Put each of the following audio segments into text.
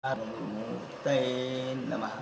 मूर्तये नमः.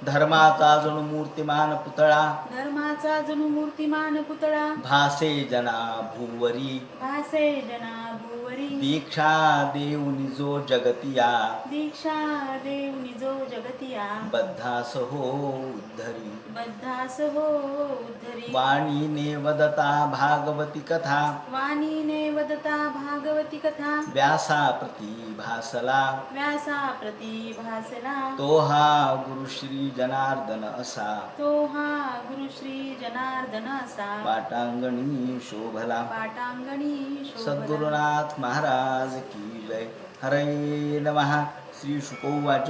धर्माचा जणू मूर्तिमान पुतळा, धर्माचा जणू मूर्तिमान पुतळा, भासे जना भूवरी, भासे जना भुवरी. दीक्षा देऊनि जो जगतिया, दीक्षा देऊनि जो जगतिया, बद्धास हो उद्धरी. बद्धास हो उद्धरी. वाणीने वदता भागवती कथा, वाणीने वदता भागवती कथा, व्यासा प्रती भासला, व्यासा प्रती भासला. तो हा गुरु श्री जनार्दन असा, तो हा गुरु श्री जनार्दन असा, पाटांगणी शोभला. पाटांगणी शोभला. सद्गुरुनाथ महाराज की जय. हरे नमः. श्री शुकौवाच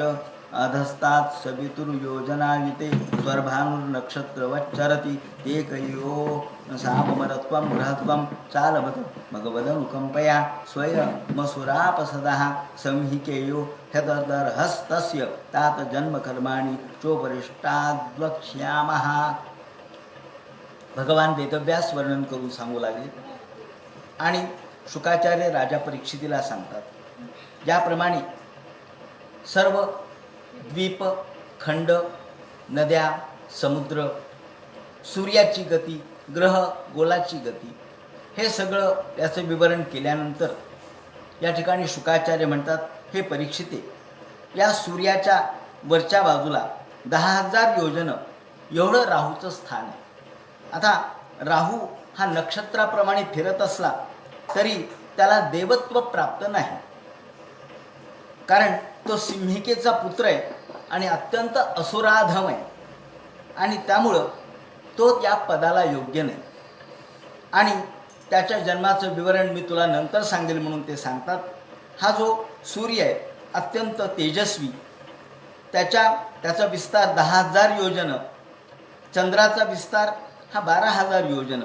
अधस्तात् सवितुर्योजनायुते स्वर्भानुर्नक्षत्रवच्चरति ते कयो साममरत्वं गृहत्वं चालवत भगवदनुकम्पया स्वयमसुरापसदः संहिकेयो ह्यतदर्हस्तस्य तात जन्मकर्माणि चोपरिष्टाद्वक्ष्यामः. भगवान वेदव्यास वर्णन करून सांगू लागले आणि शुकाचार्य राजा परीक्षितीला सांगतात. ज्याप्रमाणे सर्व द्वीप, खंड, नद्या, समुद्र, सूर्याची गती, ग्रह, गोलाची गती, हे सगळं याचं विवरण केल्यानंतर या ठिकाणी शुकाचार्य म्हणतात, हे परीक्षिते, या सूर्याच्या वरच्या बाजूला 10,000 योजन एवढं राहूचं स्थान आहे. आता राहू हा नक्षत्राप्रमाणे फिरत असला तरी त्याला देवत्व प्राप्त नाही, कारण तो सिंहिकेचा पुत्र आहे आणि अत्यंत असुराधम आहे आणि त्यामुळं तो त्या पदाला योग्य नाही. आणि त्याच्या जन्माचं विवरण मी तुला नंतर सांगेल म्हणून ते सांगतात. हा जो सूर्य आहे अत्यंत तेजस्वी, त्याचा विस्तार 10,000 योजन, चंद्राचा विस्तार हा 12,000 योजन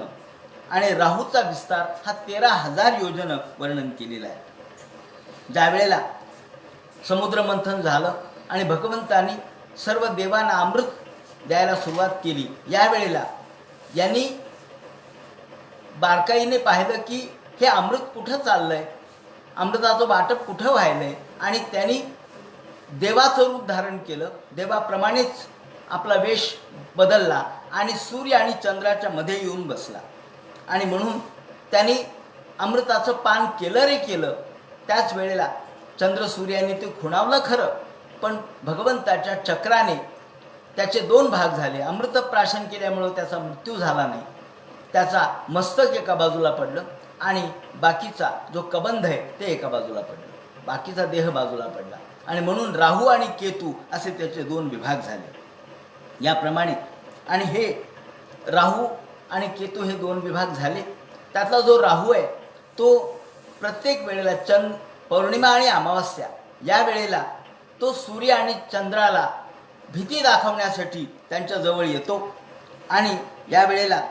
आणि राहूचा विस्तार हा 13,000 योजन वर्णन केलेला आहे. ज्यावेळेला समुद्रमंथन झालं आणि भगवंतांनी सर्व देवांना अमृत द्यायला सुरुवात केली, यावेळेला यांनी बारकाईने पाहिलं की हे अमृत कुठं चाललंय, अमृताचं वाटप कुठं व्हायलंय, आणि त्यांनी देवाचं रूप धारण केलं. देवाप्रमाणेच आपला वेश बदलला आणि सूर्य आणि चंद्राच्या मध्ये येऊन बसला. आणि म्हणून त्यांनी अमृताचं पान केलं रे केलं. त्याच वेळेला चंद्र सूर्याने ते खुणावलं खरं, पण भगवंताच्या चक्राने त्याचे 2 भाग झाले. अमृत प्राशन केल्यामुळं त्याचा मृत्यू झाला नाही, त्याचा मस्तक एका बाजूला पडलं आणि बाकीचा जो कबंध आहे ते एका बाजूला पडलं, बाकीचा देह बाजूला पडला. आणि म्हणून राहू आणि केतू असे त्याचे 2 विभाग झाले. याप्रमाणे आणि हे राहू आणि केतू हे 2 विभाग झाले. त्यातला जो राहू आहे तो प्रत्येक वेळेला पौर्णिमा आणि अमावस्या या वेळेला तो सूर्य आणि चंद्राला भीती दाखवण्यासाठी त्यांच्या जवळ येतो. आणि या वेळेला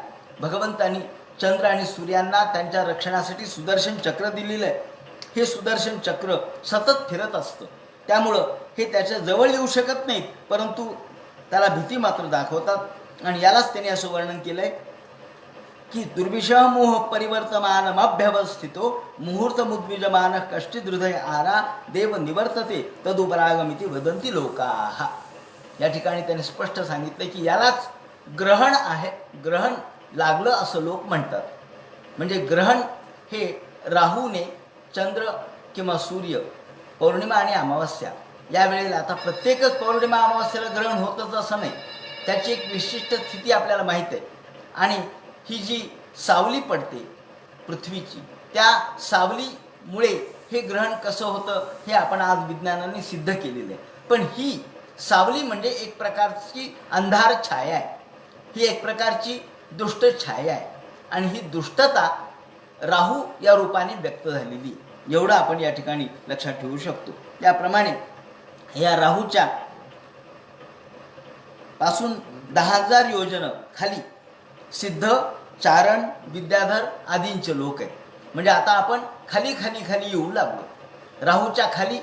भगवंतांनी चंद्र आणि सूर्यांना त्यांच्या रक्षणासाठी सुदर्शन चक्र दिलेलं आहे. हे सुदर्शन चक्र सतत फिरत असतं, त्यामुळं हे त्याच्या जवळ येऊ शकत नाहीत, परंतु त्याला भीती मात्र दाखवतात. आणि यालाच त्यांनी असं वर्णन केलं आहे की दुर्विषह मोह परिवर्तमानमभ्यवस्थितो मुहूर्तमुद्विजमान कष्टिदृदय आरा देव निवर्तते तदुपरागमिती वदंती लोकाः. या ठिकाणी त्यांनी स्पष्ट सांगितलं की यालाच ग्रहण आहे, ग्रहण लागलं असं लोक म्हणतात. म्हणजे ग्रहण हे राहूने चंद्र किंवा सूर्य, पौर्णिमा आणि अमावस्या या वेळेला, आता प्रत्येकच पौर्णिमा अमावस्येला ग्रहण होतच असं नाही, त्याची एक विशिष्ट स्थिती आपल्याला माहीत आहे. आणि ही जी सावली पडते पृथ्वीची, त्या सावलीमुळे हे ग्रहण कसं होतं हे आपण आज विज्ञानाने सिद्ध केलेलं आहे. पण ही सावली म्हणजे एक प्रकारची अंधार छाया आहे, ही एक प्रकारची दुष्ट छाया आहे आणि ही दुष्टता राहू या रूपाने व्यक्त झालेली, एवढं आपण या ठिकाणी लक्षात ठेवू शकतो. त्याप्रमाणे या राहूच्या पासून 10,000 योजन खाली सिद्ध, चारण, विद्याधर आदींचे लोक आहेत. म्हणजे आता आपण खाली खाली खाली येऊ लागलो. राहूच्या खाली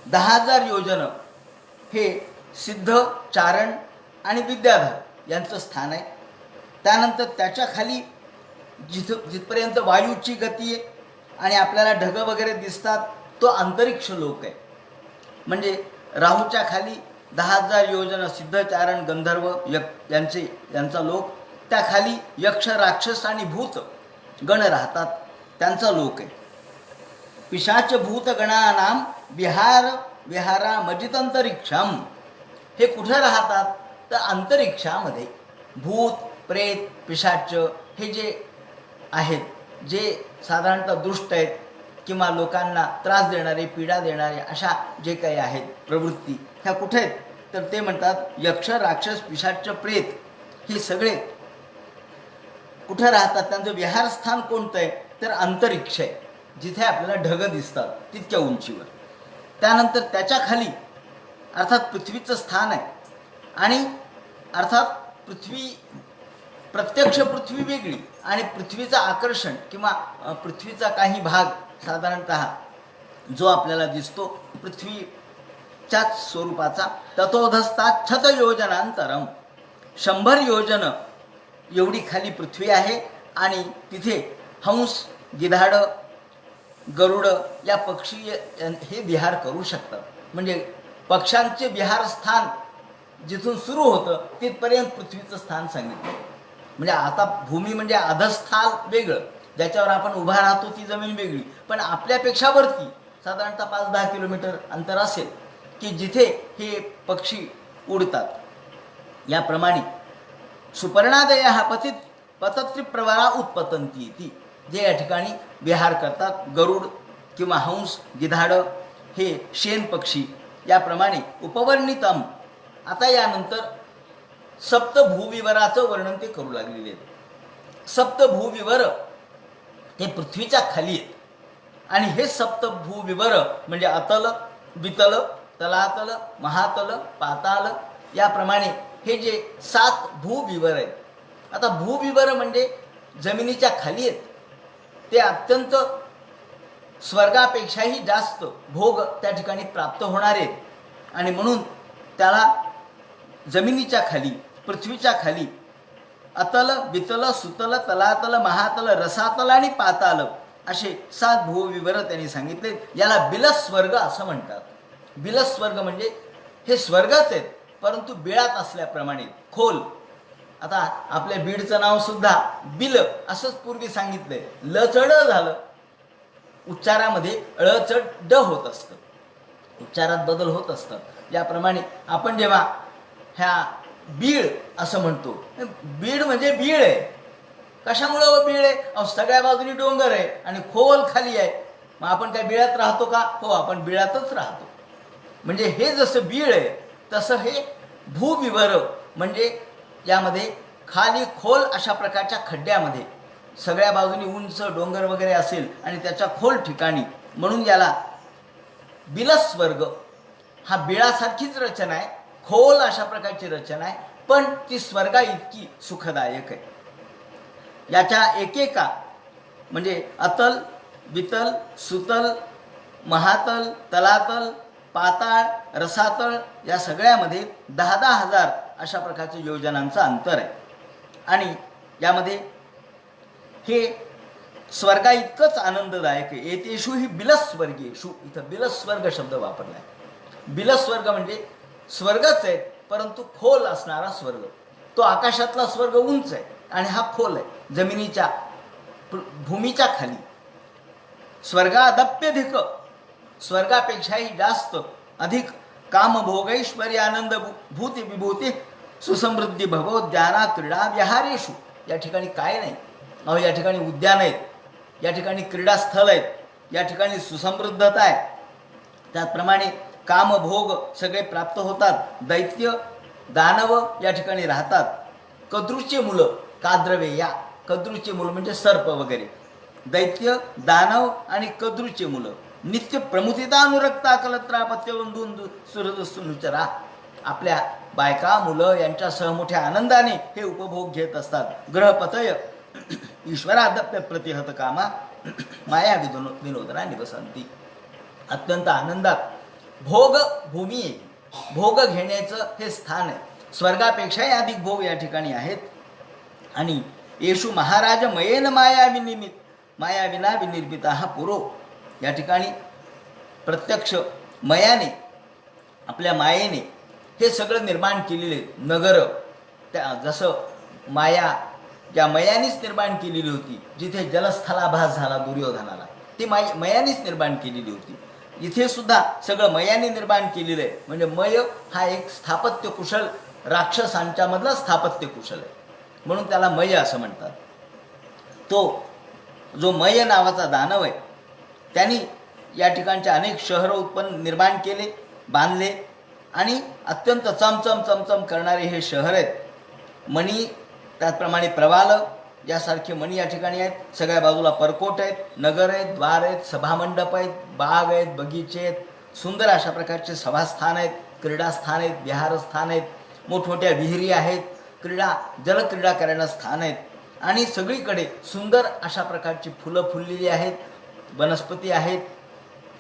10,000 योजन हे सिद्ध, चारण आणि विद्याधर यांचं स्थान आहे. त्यानंतर त्याच्या खाली जिथपर्यंत वायूची गती आहे आणि आपल्याला ढग वगैरे दिसतात तो अंतरिक्ष लोक आहे. म्हणजे राहूच्या खाली 10,000 योजन सिद्धचारण गंधर्व यांचा लोक, त्याखाली यक्ष राक्षस आणि भूत गण राहतात, त्यांचा लोक आहे. पिशाच भूतगणानाम विहारा मजित अंतरिक्षम. हे कुठं राहतात तर अंतरिक्षामध्ये. भूत प्रेत पिशाच हे जे आहेत, जे साधारणतः दुष्ट आहेत किंवा लोकांना त्रास देणारे पीडा देणारे अशा जे काही आहेत प्रवृत्ती, ह्या कुठे आहेत तर ते म्हणतात यक्ष राक्षस पिशाच प्रेत हे सगळे कुठं राहतात. त्यांचं विहारस्थान कोणतं आहे तर अंतरिक्ष आहे, जिथे आपल्याला ढग दिसतात तितक्या उंचीवर. त्यानंतर त्याच्या खाली अर्थात पृथ्वीचं स्थान आहे. आणि अर्थात प्रत्यक्ष पृथ्वी वेगळी आणि पृथ्वीचं आकर्षण किंवा पृथ्वीचा काही भाग साधारणतः जो आपल्याला दिसतो पृथ्वीच्याच स्वरूपाचा, ततोधस्तात 100 योजनांतरम. 100 योजन एवढी खाली पृथ्वी आहे आणि तिथे हंस गिधाडं गरुड या पक्षी हे विहार करू शकतात. म्हणजे पक्ष्यांचे विहारस्थान जिथून सुरू होतं तिथपर्यंत पृथ्वीचं स्थान सांगितलं. म्हणजे आता भूमी म्हणजे अधस्थान वेगळं, ज्याच्यावर आपण उभा राहतो ती जमीन वेगळी, पण आपल्यापेक्षा वरती साधारणतः 5-10 किलोमीटर अंतर असेल की जिथे हे पक्षी उडतात. याप्रमाणे सुपर्णादय हा पतत्री प्रवारा उत्पतंती ती, जे या ठिकाणी विहार करतात. गरुड किंवा हंस गिधाडं हे शेन पक्षी. याप्रमाणे उपवर्णितम. आता यानंतर सप्तभूविवराचं वर्णन ते करू लागलेले आहेत. सप्तभूविवर हे पृथ्वीच्या खाली आहेत आणि हे सप्तभूविवर म्हणजे अतल वितल तलातल महातल पाताल याप्रमाणे हे जे 7 भूविवर आहेत. आता भूविवर म्हणजे जमिनीच्या खाली आहेत, ते अत्यंत स्वर्गापेक्षाही जास्त भोग त्या ठिकाणी प्राप्त होणार आहेत आणि म्हणून त्याला जमिनीच्या खाली पृथ्वीच्या खाली अतल वितल सुतल तलातल महातल रसातल आणि पाताल असे 7 भूविवर त्यांनी सांगितले. याला बिलस्वर्ग असं म्हणतात. बिलस्वर्ग म्हणजे हे स्वर्गच आहेत परंतु बिळात असल्याप्रमाणे खोल. आता आपल्या बीडचं नाव सुद्धा बिल असंच पूर्वी सांगितलंय. ल चढ झालं, उच्चारामध्ये ळ चढ ड होत असतं, उच्चारात बदल होत असतात. याप्रमाणे आपण जेव्हा ह्या बीड असं म्हणतो, बीड म्हणजे बीड आहे. कशामुळं बीड आहे? सगळ्या बाजूनी डोंगर आहे आणि खोल खाली आहे. मग आपण काय बिळात राहतो का? हो, आपण बिळातच राहतो. म्हणजे हे जसं बीड आहे तसं हे भूविवर म्हणजे यामध्ये खाली खोल अशा प्रकारच्या खड्ड्यामध्ये सगळ्या बाजूनी उंच डोंगर वगैरे असेल आणि त्याच्या खोल ठिकाणी, म्हणून याला बिलस्वर्ग. हा बिळासारखीच रचना आहे, खोल अशा प्रकारची रचना आहे, पण ती स्वर्गा इतकी सुखदायक आहे. याच्या एकेका म्हणजे अतल वितल सुतल महातल तलातल पाताळ रसातळ या सगळ्यामध्ये 10,000 हजार अशा प्रकारच्या योजनांचं अंतर आहे. आणि यामध्ये हे स्वर्गा इतकंच आनंददायक आहे. येतेषु ही बिलस्वर्गेषु, इथं बिलस्वर्ग शब्द वापरला आहे. बिलस्वर्ग म्हणजे स्वर्गच आहे परंतु खोल असणारा स्वर्ग. तो आकाशातला स्वर्ग उंच आहे आणि हा खोल आहे, जमिनीच्या भूमीच्या खाली. स्वर्गादप्यधिक, स्वर्गापेक्षाही जास्त अधिक कामभोगैश्वर्य आनंद भूती विभूती सुसमृद्धी भगवद्याना क्रीडा विहारेषु. या ठिकाणी काय नाही, अहो या ठिकाणी उद्यान आहेत, या ठिकाणी क्रीडास्थळ आहेत, या ठिकाणी सुसमृद्धता आहे. त्याचप्रमाणे कामभोग सगळे प्राप्त होतात. दैत्य दानव या ठिकाणी राहतात. कद्रूचे मुलं काद्रवे, या कद्रूचे मुलं म्हणजे सर्प वगैरे. दैत्य दानव आणि कद्रूचे मुलं नित्य प्रमुदितानुरक्ता कलत्रापत्यवंधून सुरद सुनुचरा. आपल्या बायका मुलं यांच्यासह मोठ्या आनंदाने हे उपभोग घेत असतात. ग्रहपतय ईश्वरादप्य प्रतिहत कामा माया विनोदना निवसंती. अत्यंत आनंदात भोग भूमी आहे, भोग घेण्याचं हे स्थान आहे. स्वर्गापेक्षाही अधिक भोग या ठिकाणी आहेत. आणि येशू महाराज मयेन मायाविना विनिर्मिता हा पुरो. या ठिकाणी प्रत्यक्ष मयाने आपल्या मायेने हे सगळं निर्माण केलेले नगर, त्या जसं माया ज्या मयानीच निर्माण केलेली होती, जिथे जलस्थलाभास झाला दुर्योधनाला, ती मयानीच निर्माण केलेली होती. इथे सुद्धा सगळं मयाने निर्माण केलेलं आहे. म्हणजे मय हा एक स्थापत्य कुशल, राक्षसांच्या मधला स्थापत्य कुशल आहे, म्हणून त्याला मय असं म्हणतात. तो जो मय नावाचा दानव आहे त्यांनी या ठिकाणचे अनेक शहरं निर्माण केले, बांधले, आणि अत्यंत चमचम चमचम करणारे हे शहर आहेत. मणी, त्याचप्रमाणे प्रवाल यासारखे मणी या ठिकाणी आहेत. सगळ्या बाजूला परकोट आहेत, नगर आहेत, द्वार आहेत, सभामंडप आहेत, बाग आहेत, बगीचे आहेत, सुंदर अशा प्रकारचे सभास्थान आहेत, क्रीडास्थान आहेत, विहारस्थान आहेत, मोठमोठ्या विहिरी आहेत, जलक्रीडा करण्यास स्थान आहेत, आणि सगळीकडे सुंदर अशा प्रकारची फुलं फुललेली आहेत, वनस्पती आहेत,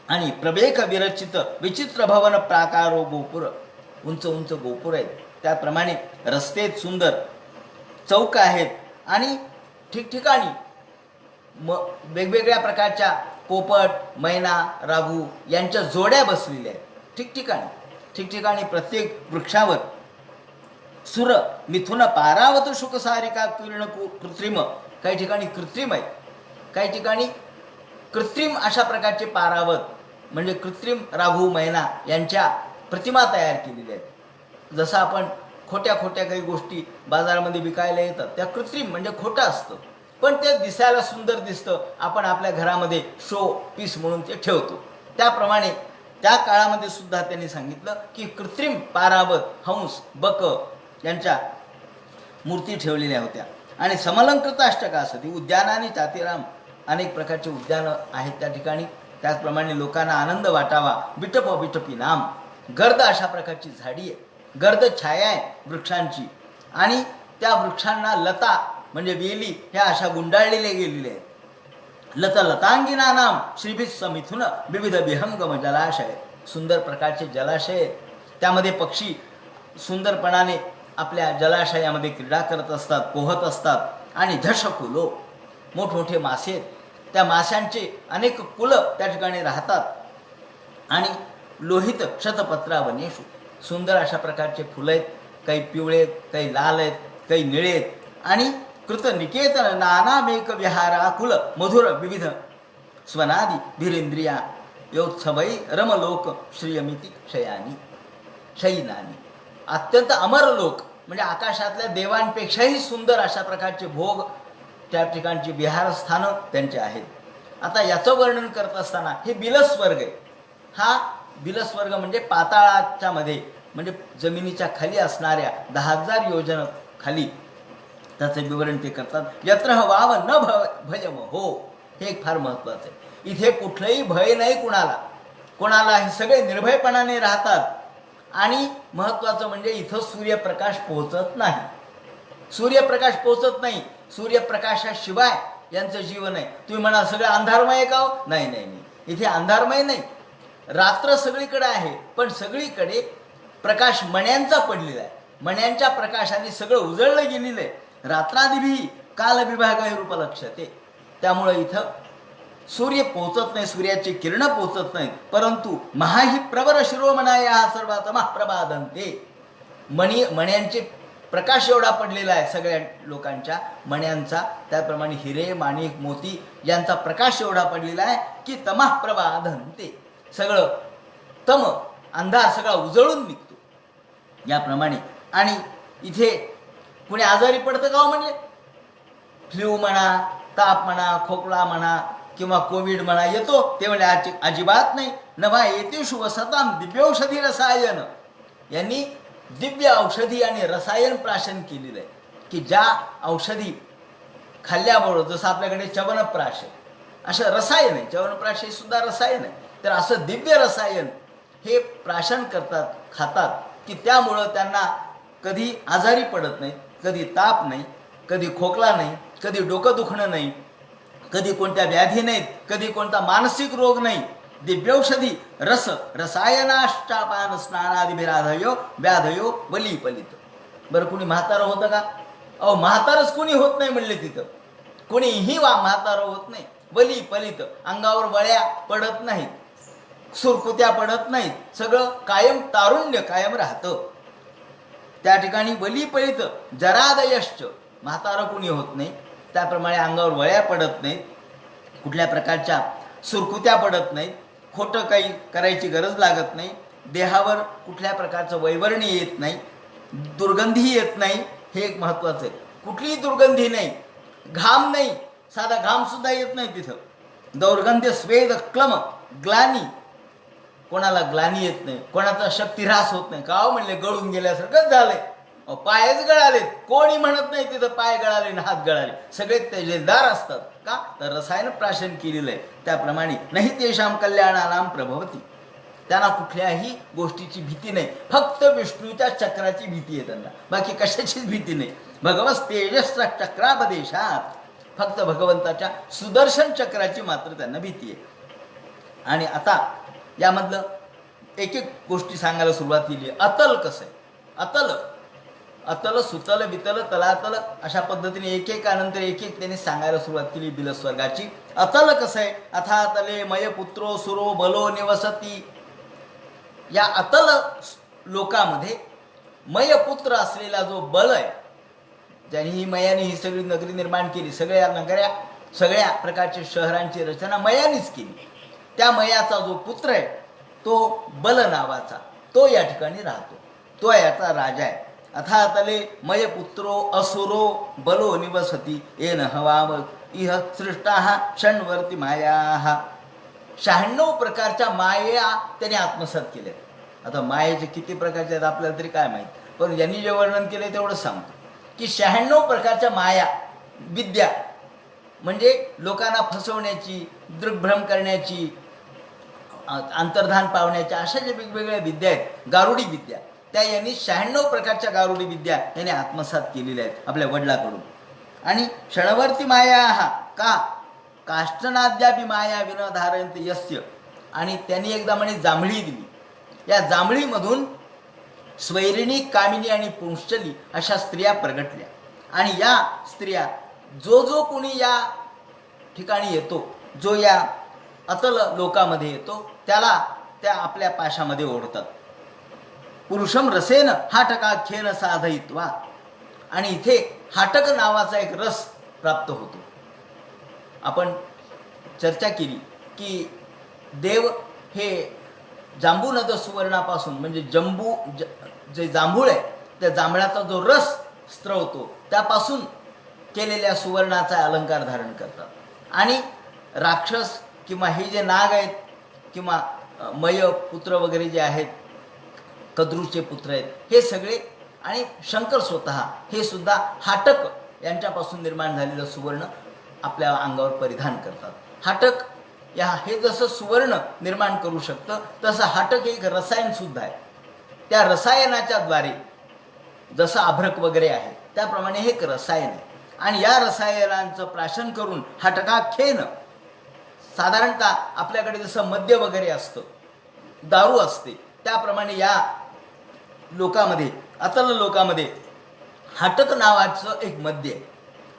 आणि प्रवेक विरचित विचित्र भवन प्राकारो गोपुर, उंच उंच गोपुर आहेत. त्याप्रमाणे रस्ते सुंदर, चौक आहेत, आणि ठिकठिकाणी वेगवेगळ्या प्रकारच्या पोपट, मैना, राघू यांच्या जोड्या बसलेल्या आहेत. ठिकठिकाणी प्रत्येक वृक्षावर सुर मिथुन पारावत शुकसारिका किरण कृत्रिम, काही ठिकाणी कृत्रिम आहेत, काही ठिकाणी कृत्रिम अशा प्रकारचे पारावत म्हणजे कृत्रिम राघू, मैना यांच्या प्रतिमा तयार केलेल्या आहेत. जसं आपण खोट्या काही गोष्टी बाजारामध्ये विकायला येतात, त्या कृत्रिम म्हणजे खोटं असतं, पण ते दिसायला सुंदर दिसतं, आपण आपल्या घरामध्ये शो पीस म्हणून ते ठेवतो. त्याप्रमाणे त्या काळामध्ये सुद्धा त्यांनी सांगितलं की कृत्रिम पारावत, हंस, बक यांच्या मूर्ती ठेवलेल्या होत्या. आणि समलंकृत अष्टकासती उद्यान आणि चातीराम, अनेक प्रकारचे उद्यानं आहेत त्या ठिकाणी. त्याचप्रमाणे लोकांना आनंद वाटावा, बिटपी नाम, गर्द अशा प्रकारची झाडी आहे, गर्द छाया आहे वृक्षांची, आणि त्या वृक्षांना लता म्हणजे वेली ह्या अशा गुंडाळलेल्या गेलेल्या आहेत. लतांगिना नाम श्रीभित समिथुन विविध विहंगम जलाशय, सुंदर प्रकारचे जलाशय आहेत. त्यामध्ये पक्षी सुंदरपणाने आपल्या जलाशयामध्ये क्रीडा करत असतात, पोहत असतात. आणि झषकुलो, मोठमोठे मासे आहेत, त्या माशांचे अनेक कुलं त्या ठिकाणी राहतात. आणि लोहित शतपत्रावनेषु, सुंदर अशा प्रकारचे फुलं आहेत, काही पिवळे आहेत, काही लाल आहेत, काही निळे आहेत. आणि कृतनिकेतन नानामेक विहाराकुल मधुर विविध स्वनादी धीरेंद्रिया योत्सवै रमलोक श्रियमिती शयनानी, अत्यंत अमर लोक म्हणजे आकाशातल्या देवांपेक्षाही सुंदर अशा प्रकारचे भोग त्या ठिकाणची विहारस्थानं त्यांचे आहेत. आता याचं वर्णन करत असताना हे बिलस्वर्ग आहे. हा बिलस्वर्ग म्हणजे पाताळाच्या मध्ये, म्हणजे जमिनीच्या खाली असणाऱ्या 10,000 योजन खाली त्याचं विवरण ते करतात. यत्र वाव न भयम हो, हे एक फार महत्त्वाचं आहे. इथे कुठलंही भय नाही कोणाला हे सगळे निर्भयपणाने राहतात. आणि महत्त्वाचं म्हणजे इथं सूर्यप्रकाश पोहोचत नाही. सूर्यप्रकाशाशिवाय यांचं जीवन आहे. तुम्ही म्हणा सगळं अंधारमय का हो? नाही, इथे अंधारमय नाही, रात्र सगळीकडे आहे, पण सगळीकडे प्रकाश मण्यांचा पडलेला आहे. मण्यांच्या प्रकाशाने सगळं उजळलं गेलेलं आहे. रात्रादिभी कालविभाग रूपलक्षते, त्यामुळं इथं सूर्य पोचत नाही, सूर्याची किरणं पोचत नाहीत. परंतु महाहि प्रवर शिरोमणाया सर्वातमः प्रबादन्ते, मण्यांचे प्रकाश एवढा पडलेला आहे सगळ्या लोकांच्या मण्यांचा. त्याप्रमाणे हिरे, माणिक, मोती यांचा प्रकाश एवढा पडलेला आहे की तमः प्रबादन्ते, सगळं अंधार सगळा उजळून निघतो याप्रमाणे. आणि इथे कुणी आजारी पडतं का म्हणजे फ्ल्यू म्हणा, ताप म्हणा, खोकला म्हणा किंवा कोविड म्हणा येतो ते म्हणजे अजिबात नाही. नवा येतेषु वसताम दिव्यौषधी रसायन, यांनी दिव्य औषधी आणि रसायन प्राशन केलेलं आहे की ज्या औषधी खाल्ल्याबरोबर, जसं आपल्याकडे च्यवनप्राश आहे, असं रसायन आहे. च्यवनप्राश हे सुद्धा रसायन आहे. तर असं दिव्य रसायन हे प्राशन करतात, खातात की त्यामुळं त्यांना कधी आजारी पडत नाही, कधी ताप नाही, कधी खोकला नाही, कधी डोकं दुखणं नाही, कधी कोणत्या व्याधी नाहीत, कधी कोणता मानसिक रोग नाही. दिव्यौषधी रसायनाश्चापान स्नानादिभिराधयो व्याधयो बलिपलित. बरं कुणी म्हातारं होतं का? म्हातारच कुणी होत नाही म्हणले तिथं, कुणीही म्हातारं होत नाही. बलिपलित, अंगावर वळ्या पडत नाहीत. सुरकुत्या पडत नाहीत, सगळं कायम तारुण्य कायम राहतं. त्या ठिकाणी बलीपळीत जरादयश्च, म्हातारं कुणी होत नाही, त्याप्रमाणे अंगावर वळ्या पडत नाहीत, कुठल्या प्रकारच्या सुरकुत्या पडत नाहीत, खोटं काही करायची गरज लागत नाही, देहावर कुठल्या प्रकारचं वैवर्ण्य येत नाही, दुर्गंधी येत नाही. हे एक महत्त्वाचं आहे. कुठलीही दुर्गंधी नाही, घाम नाही, साधा घामसुद्धा येत नाही तिथं. दौर्गंध्य स्वेद क्लम ग्लानी, कोणाला ग्लानी येत नाही, कोणाचा शक्तिऱ्हास होत नाही. का म्हणले गळून गेल्यासारखंच झालंय, पायच गळालेत, कोणी म्हणत नाही तिथं पाय गळाले ना हात गळाले, सगळे तेजेदार असतात. का तर रसायन प्राशन केलेलं आहे. त्याप्रमाणे नाही तेषाम कल्याणानाम प्रभवती, त्यांना कुठल्याही गोष्टीची भीती नाही, फक्त विष्णूच्या चक्राची भीती आहे त्यांना, बाकी कशाचीच भीती नाही. भगवत तेजस्च्या चक्रापदेशात फक्त भगवंताच्या सुदर्शन चक्राची मात्र त्यांना भीती आहे. आणि आता यामधलं एक एक गोष्टी सांगायला सुरुवात केली आहे. अतल कसं आहे, अतल अतल सुतल वितल तलातल अशा पद्धतीने एकेकानंतर एक एक त्यांनी सांगायला सुरुवात केली बिलस्वर्गाची. अतल कसं आहे, अथातले मय पुत्रो सुरो बलो निवसती. या अतल लोकामध्ये मयपुत्र असलेला जो बल आहे, ज्यांनी ही मयाने ही सगळी नगरी निर्माण केली, सगळ्या नगऱ्या सगळ्या प्रकारच्या शहरांची रचना मयानेच केली, त्या मयाचा जो पुत्र आहे तो बल नावाचा, तो या ठिकाणी राहतो, तो याचा राजा आहे. अथातले मय पुत्रो असुरो बलो निवसती येन हवाव इह सृष्टा षण्वर्ती माया. 96 प्रकारच्या माया त्याने आत्मसात केल्या. आता मायेचे किती प्रकारचे आहेत आपल्याला तरी काय माहीत, पण यांनी जे वर्णन केले तेवढंच सांगतो की 96 प्रकारच्या माया विद्या, म्हणजे लोकांना फसवण्याची, दृग्भ्रम करण्याची, अंतर्धान पावण्याच्या अशा ज्या वेगवेगळ्या विद्या आहेत, गारुडी विद्या, त्या यांनी 96 प्रकारच्या गारुडी विद्या यांनी आत्मसात केलेल्या आहेत आपल्या वडिलाकडून. आणि क्षणवर्ती माया हा का काष्टनाद्यापि माया विन धारयंत यस्य. आणि त्यांनी एकदा म्हणे जांभळी दिली, या जांभळीमधून स्वैरिणी, कामिनी आणि पुंशली अशा स्त्रिया प्रगटल्या. आणि या स्त्रिया जो जो कोणी या ठिकाणी येतो, जो या अतल लोकामध्ये येतो, त्याला त्या आपल्या पाशामध्ये ओढतात. पुरुषम रसेन हाटकाख्येन साधयित्वा. आणि इथे हाटक नावाचा एक रस प्राप्त होतो. आपण चर्चा केली की देव हे जांबू नद सुवर्णापासून, म्हणजे जे जांभूळ आहे त्या जांभळाचा जो रस स्त्रवतो त्यापासून केलेल्या सुवर्णाचा अलंकार धारण करतात. आणि राक्षस किंवा हे जे नाग आहेत किंवा मय पुत्र वगैरे जे आहेत, कद्रूचे पुत्र आहेत, हे सगळे, आणि शंकर स्वतः हे सुद्धा हाटक यांच्यापासून निर्माण झालेलं सुवर्ण आपल्या अंगावर परिधान करतात. हाटक हे जसं सुवर्ण निर्माण करू शकतं, तसं हाटक एक रसायन सुद्धा आहे. त्या रसायनाच्या द्वारे जसं अभ्रक वगैरे आहे त्याप्रमाणे हे एक रसायन आहे. आणि या रसायनांचं प्राशन करून हाटकाख्येन, साधारणतः आपल्याकडे जसं मद्य वगैरे असतं, दारू असते, त्याप्रमाणे या लोकामध्ये, अतल लोकामध्ये हाटक नावाचं एक मद्य आहे.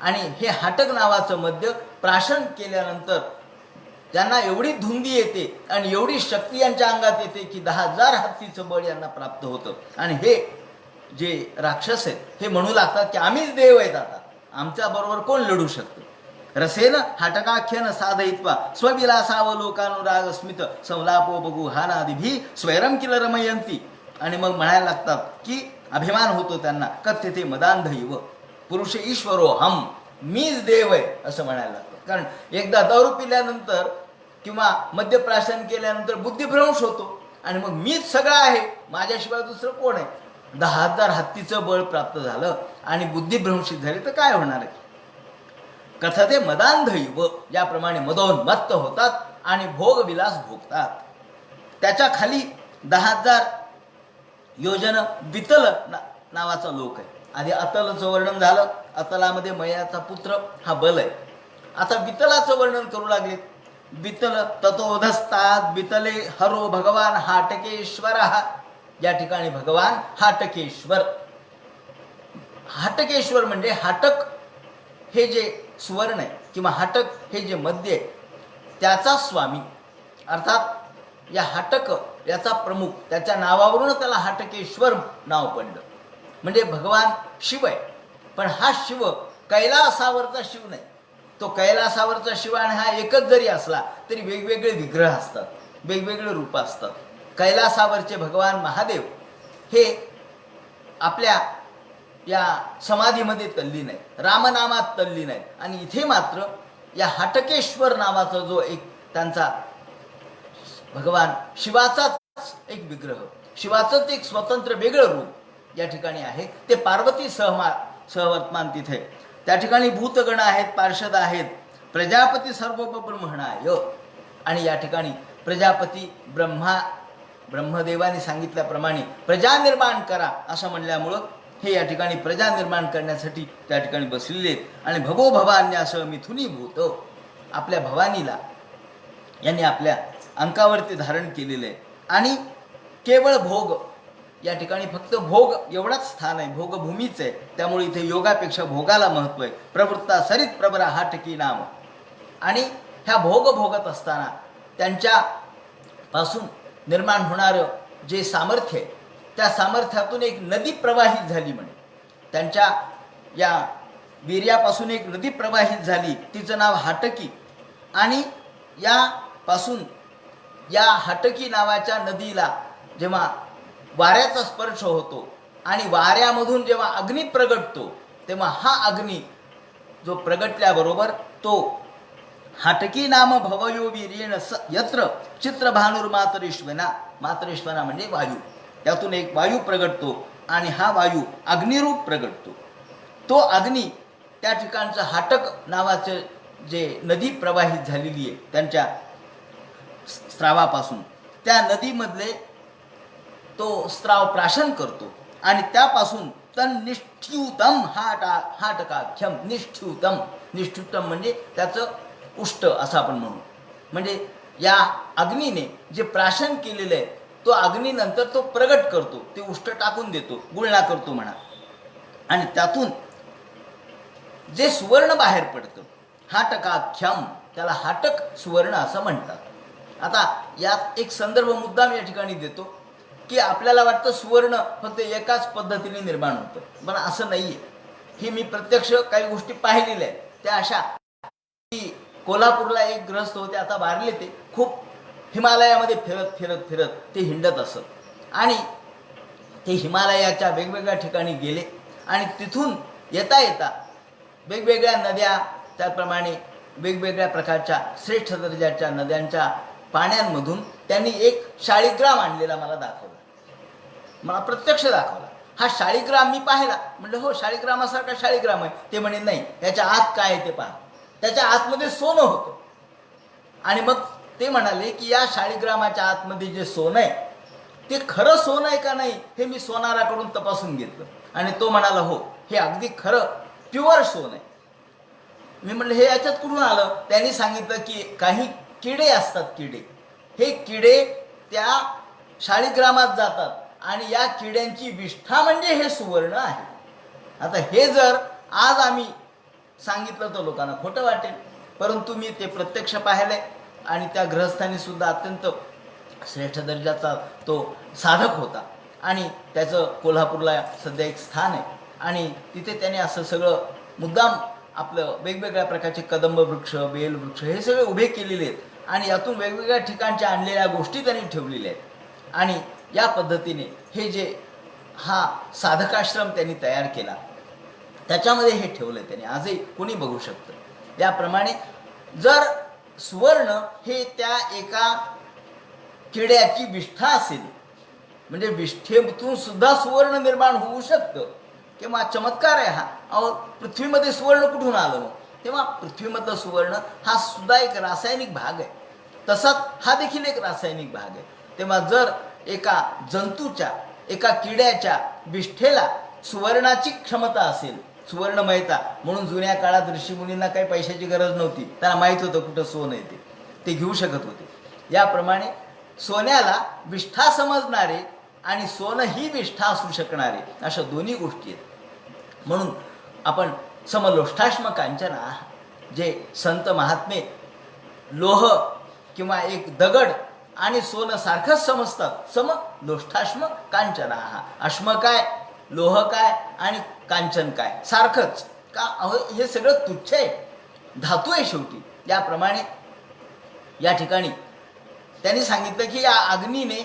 आणि हे हाटक नावाचं मद्य प्राशन केल्यानंतर त्यांना एवढी धुंदी येते आणि एवढी शक्ती यांच्या अंगात येते की 10,000 हत्तीचं बळ यांना प्राप्त होतं. आणि हे जे राक्षस आहेत हे म्हणू लागतात की आम्हीच देव आहेत, आता आमच्याबरोबर कोण लढू शकतं. रसेन हाटकाख्यन साधयित्वा स्वविलासावलोकानुराग स्मित संलापो बघू हानादिभी स्वैरम किल रमयंती. आणि मग म्हणायला लागतात की अभिमान होतो त्यांना, कथ्यते मदांधैव पुरुष ईश्वरो हम, मीच देव आहे असं म्हणायला लागतं. कारण एकदा दारू पिल्यानंतर किंवा मद्यप्राशन केल्यानंतर बुद्धिभ्रंश होतो आणि मग मीच सगळं आहे, माझ्याशिवाय दुसरं कोण आहे. 10,000 हत्तीचं बळ प्राप्त झालं आणि बुद्धिभ्रंशित झाले तर काय होणार आहे. कथते मदांधैव, ज्याप्रमाणे मदोन्मत्त होतात आणि भोगविलास भोगतात. त्याच्या खाली 10,000 योजन वितल नावाचा लोक आहे. आधी अतलचं वर्णन झालं, अतलामध्ये मयाचा पुत्र हा बल आहे. आता वितलाचं वर्णन करू लागले. वितल ततोधस्तात् वितले हरो भगवान हाटकेश्वर. या ठिकाणी भगवान हाटकेश्वर, हाटकेश्वर म्हणजे हाटक हे जे सुवर्ण आहे किंवा हाटक हे जे मद्य आहे त्याचा स्वामी. अर्थात या हाटक याचा प्रमुख, त्याच्या नावावरून त्याला हाटकेश्वर नाव पडलं. म्हणजे भगवान शिव आहे. पण हा शिव कैलासावरचा शिव नाही. तो कैलासावरचा शिव आणि हा एकच जरी असला तरी वेगवेगळे विग्रह असतात, वेगवेगळे रूप असतात. कैलासावरचे भगवान महादेव हे आपल्या या समाधीमध्ये तल्लीन आहेत, रामनामात तल्लीन आहेत. आणि इथे मात्र या हाटकेश्वर नावाचा जो एक त्यांचा भगवान शिवाचाच एक विग्रह, शिवाचंच एक स्वतंत्र वेगळं रूप या ठिकाणी आहे. ते पार्वती सहवर्तमान तिथे. त्या ठिकाणी भूतगण आहेत, पार्षद आहेत, प्रजापती सर्वोपब्रह्मणाय. आणि या ठिकाणी प्रजापती ब्रह्मदेवाने सांगितल्याप्रमाणे प्रजा निर्माण करा असं म्हणल्यामुळं हे या ठिकाणी प्रजा निर्माण करण्यासाठी त्या ठिकाणी बसलेले आहेत. आणि भवो भवान्यासह मिथुनी भूत, आपल्या भवानीला यांनी आपल्या अंकावरती धारण केलेलं आहे. आणि केवळ भोग, या ठिकाणी फक्त भोग एवढाच स्थान आहे, भोगभूमीच आहे. त्यामुळे इथे योगापेक्षा भोगाला महत्त्व आहे. प्रवृत्ता सरित प्रबरा हाटकी नाम. आणि ह्या भोग भोगत असताना त्यांच्यापासून निर्माण होणारं जे सामर्थ्य आहे, त्या सामर्थ्यातून एक नदी प्रवाहित झाली म्हणे. त्यांच्या या वीर्यापासून एक नदी प्रवाहित झाली, तिचं नाव हाटकी. आणि यापासून या हाटकी नावाच्या नदीला जेव्हा वाऱ्याचा स्पर्श होतो आणि वाऱ्यामधून जेव्हा अग्नी प्रगटतो, तेव्हा हा अग्नी जो प्रगटल्याबरोबर तो हाटकी नाम भवयो वीर्येण यत्र चित्रभानुर्मातरेश्वना. मातरेश्वना म्हणजे वायू. त्यातून एक वायू प्रगटतो आणि हा वायू अग्निरूप प्रगटतो. तो अग्नी त्या ठिकाणचं हाटक नावाचं जे नदी प्रवाहित झालेली आहे त्यांच्या स्त्रावापासून, त्या नदीमधले तो स्त्राव प्राशन करतो. आणि त्यापासून तन्निष्ठ्यूतम हाटकाख्यम. निष्ठ्यूतम म्हणजे त्याचं उष्ट असं आपण म्हणू. म्हणजे या अग्नीने जे प्राशन केलेलं आहे तो अग्नीनंतर तो प्रगट करतो, ते उष्ट टाकून देतो, गुळणा करतो म्हणा. आणि त्यातून जे सुवर्ण बाहेर पडतं, हाटकाख्यम, त्याला हाटक सुवर्ण असं म्हणतात. आता यात एक संदर्भ मुद्दाम या ठिकाणी देतो की आपल्याला वाटतं सुवर्ण फक्त एकाच पद्धतीने निर्माण होतं, पण असं नाही आहे. हे मी प्रत्यक्ष काही गोष्टी पाहिलेल्या आहेत. त्या अशा की कोल्हापूरला एक ग्रस्त होते, आता वारले, ते खूप हिमालयामध्ये फिरत फिरत फिरत ते हिंडत असत. आणि ते हिमालयाच्या वेगवेगळ्या ठिकाणी गेले आणि तिथून येता येता वेगवेगळ्या नद्या, त्याप्रमाणे वेगवेगळ्या प्रकारच्या श्रेष्ठ दर्जाच्या नद्यांच्या पाण्यांमधून त्यांनी एक शाळीग्राम आणलेला मला दाखवला, मला प्रत्यक्ष दाखवला. हा शाळीग्राम मी पाहिला. म्हटलं हो, शाळीग्रामासारखा शाळीग्राम आहे. ते म्हणे नाही, त्याच्या आत काय आहे ते पहा. त्याच्या आतमध्ये सोनं होतं. आणि मग ते म्हणाले की या शाळीग्रामाच्या आतमध्ये जे सोनं आहे ते खरं सोनं आहे का नाही हे मी सोनाराकडून तपासून घेतलं. आणि तो म्हणाला हो, हे अगदी खरं प्युअर सोनं आहे. मी म्हटलं हे याच्यात कुठून आलं? त्यांनी सांगितलं की काही किडे असतात, किडे, हे किडे त्या शाळीग्रामात जातात आणि या किड्यांची विष्ठा म्हणजे हे सुवर्ण आहे. आता हे जर आज आम्ही सांगितलं तर लोकांना खोटं वाटेल, परंतु मी ते प्रत्यक्ष पाहिले. आणि त्या गृहस्थांनी सुद्धा अत्यंत श्रेष्ठ दर्जाचा तो साधक होता आणि त्याचं कोल्हापूरला सध्या एक स्थान आहे. आणि तिथे त्याने असं सगळं मुद्दाम आपलं वेगवेगळ्या प्रकारचे कदंब वृक्ष, बेल वृक्ष हे सगळे उभे केलेले आहेत. आणि यातून वेगवेगळ्या ठिकाणच्या आणलेल्या गोष्टी त्यांनी ठेवलेल्या आहेत. आणि या पद्धतीने हे जे हा साधकाश्रम त्यांनी तयार केला त्याच्यामध्ये हे ठेवलं त्यांनी. आजही कोणी बघू शकतं. याप्रमाणे जर सुवर्ण हे त्या एका किड्याची विष्ठा असेल, म्हणजे विष्ठेतून सुद्धा सुवर्ण निर्माण होऊ शकतं, किंवा चमत्कार आहे हा. अहो, पृथ्वीमध्ये सुवर्ण कुठून आलं मग? तेव्हा पृथ्वीमधलं सुवर्ण हा सुद्धा एक रासायनिक भाग आहे. तसाच हा देखील एक रासायनिक भाग आहे. तेव्हा जर एका जंतूच्या, एका किड्याच्या विष्ठेला सुवर्णाची क्षमता असेल, सुवर्णमयता, म्हणून जुन्या काळात ऋषीमुनींना काही पैशाची गरज नव्हती, त्यांना माहीत होतं कुठं सोनं येते, ते घेऊ शकत होते. याप्रमाणे सोन्याला विष्ठा समजणारे आणि सोनं ही विष्ठा असू शकणारे अशा दोन्ही गोष्टी आहेत. म्हणून आपण समलोष्ठाश्म कांचना, जे संत महात्मे लोह किंवा एक दगड आणि सोनं सारखंच समजतात. सम लोष्ठाश्म कांचनाहा. अश्म काय, लोह काय आणि कांचन काय, सारखंच का. अहो हे सगळं तुच्छ आहे, धातू आहे शेवटी. याप्रमाणे या ठिकाणी त्यांनी सांगितलं की या अग्नीने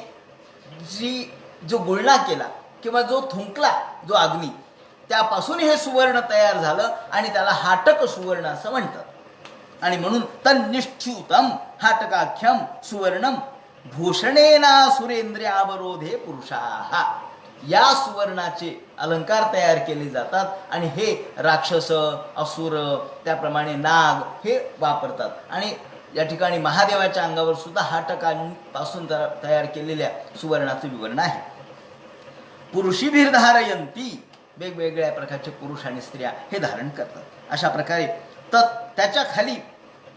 जो गुळणा केला किंवा जो थुंकला जो अग्नी, त्यापासून हे सुवर्ण तयार झालं आणि त्याला हाटक सुवर्ण असं म्हणतात. आणि म्हणून तन्निष्ठ्यूतम हाटकाख्यम सुवर्णम भूषणेना सुरेंद्रियावरोधे पुरुषाः. या सुवर्णाचे अलंकार तयार केले जातात आणि हे राक्षस, असुर, त्याप्रमाणे नाग हे वापरतात. आणि या ठिकाणी महादेवाच्या अंगावर सुद्धा हाटकांपासून तयार केलेल्या सुवर्णाचं विवरण आहे. पुरुषीभिर्धारयंती. वेगवेगळ्या प्रकारचे पुरुष आणि स्त्रिया हे धारण करतात. अशा प्रकारे त्याच्या खाली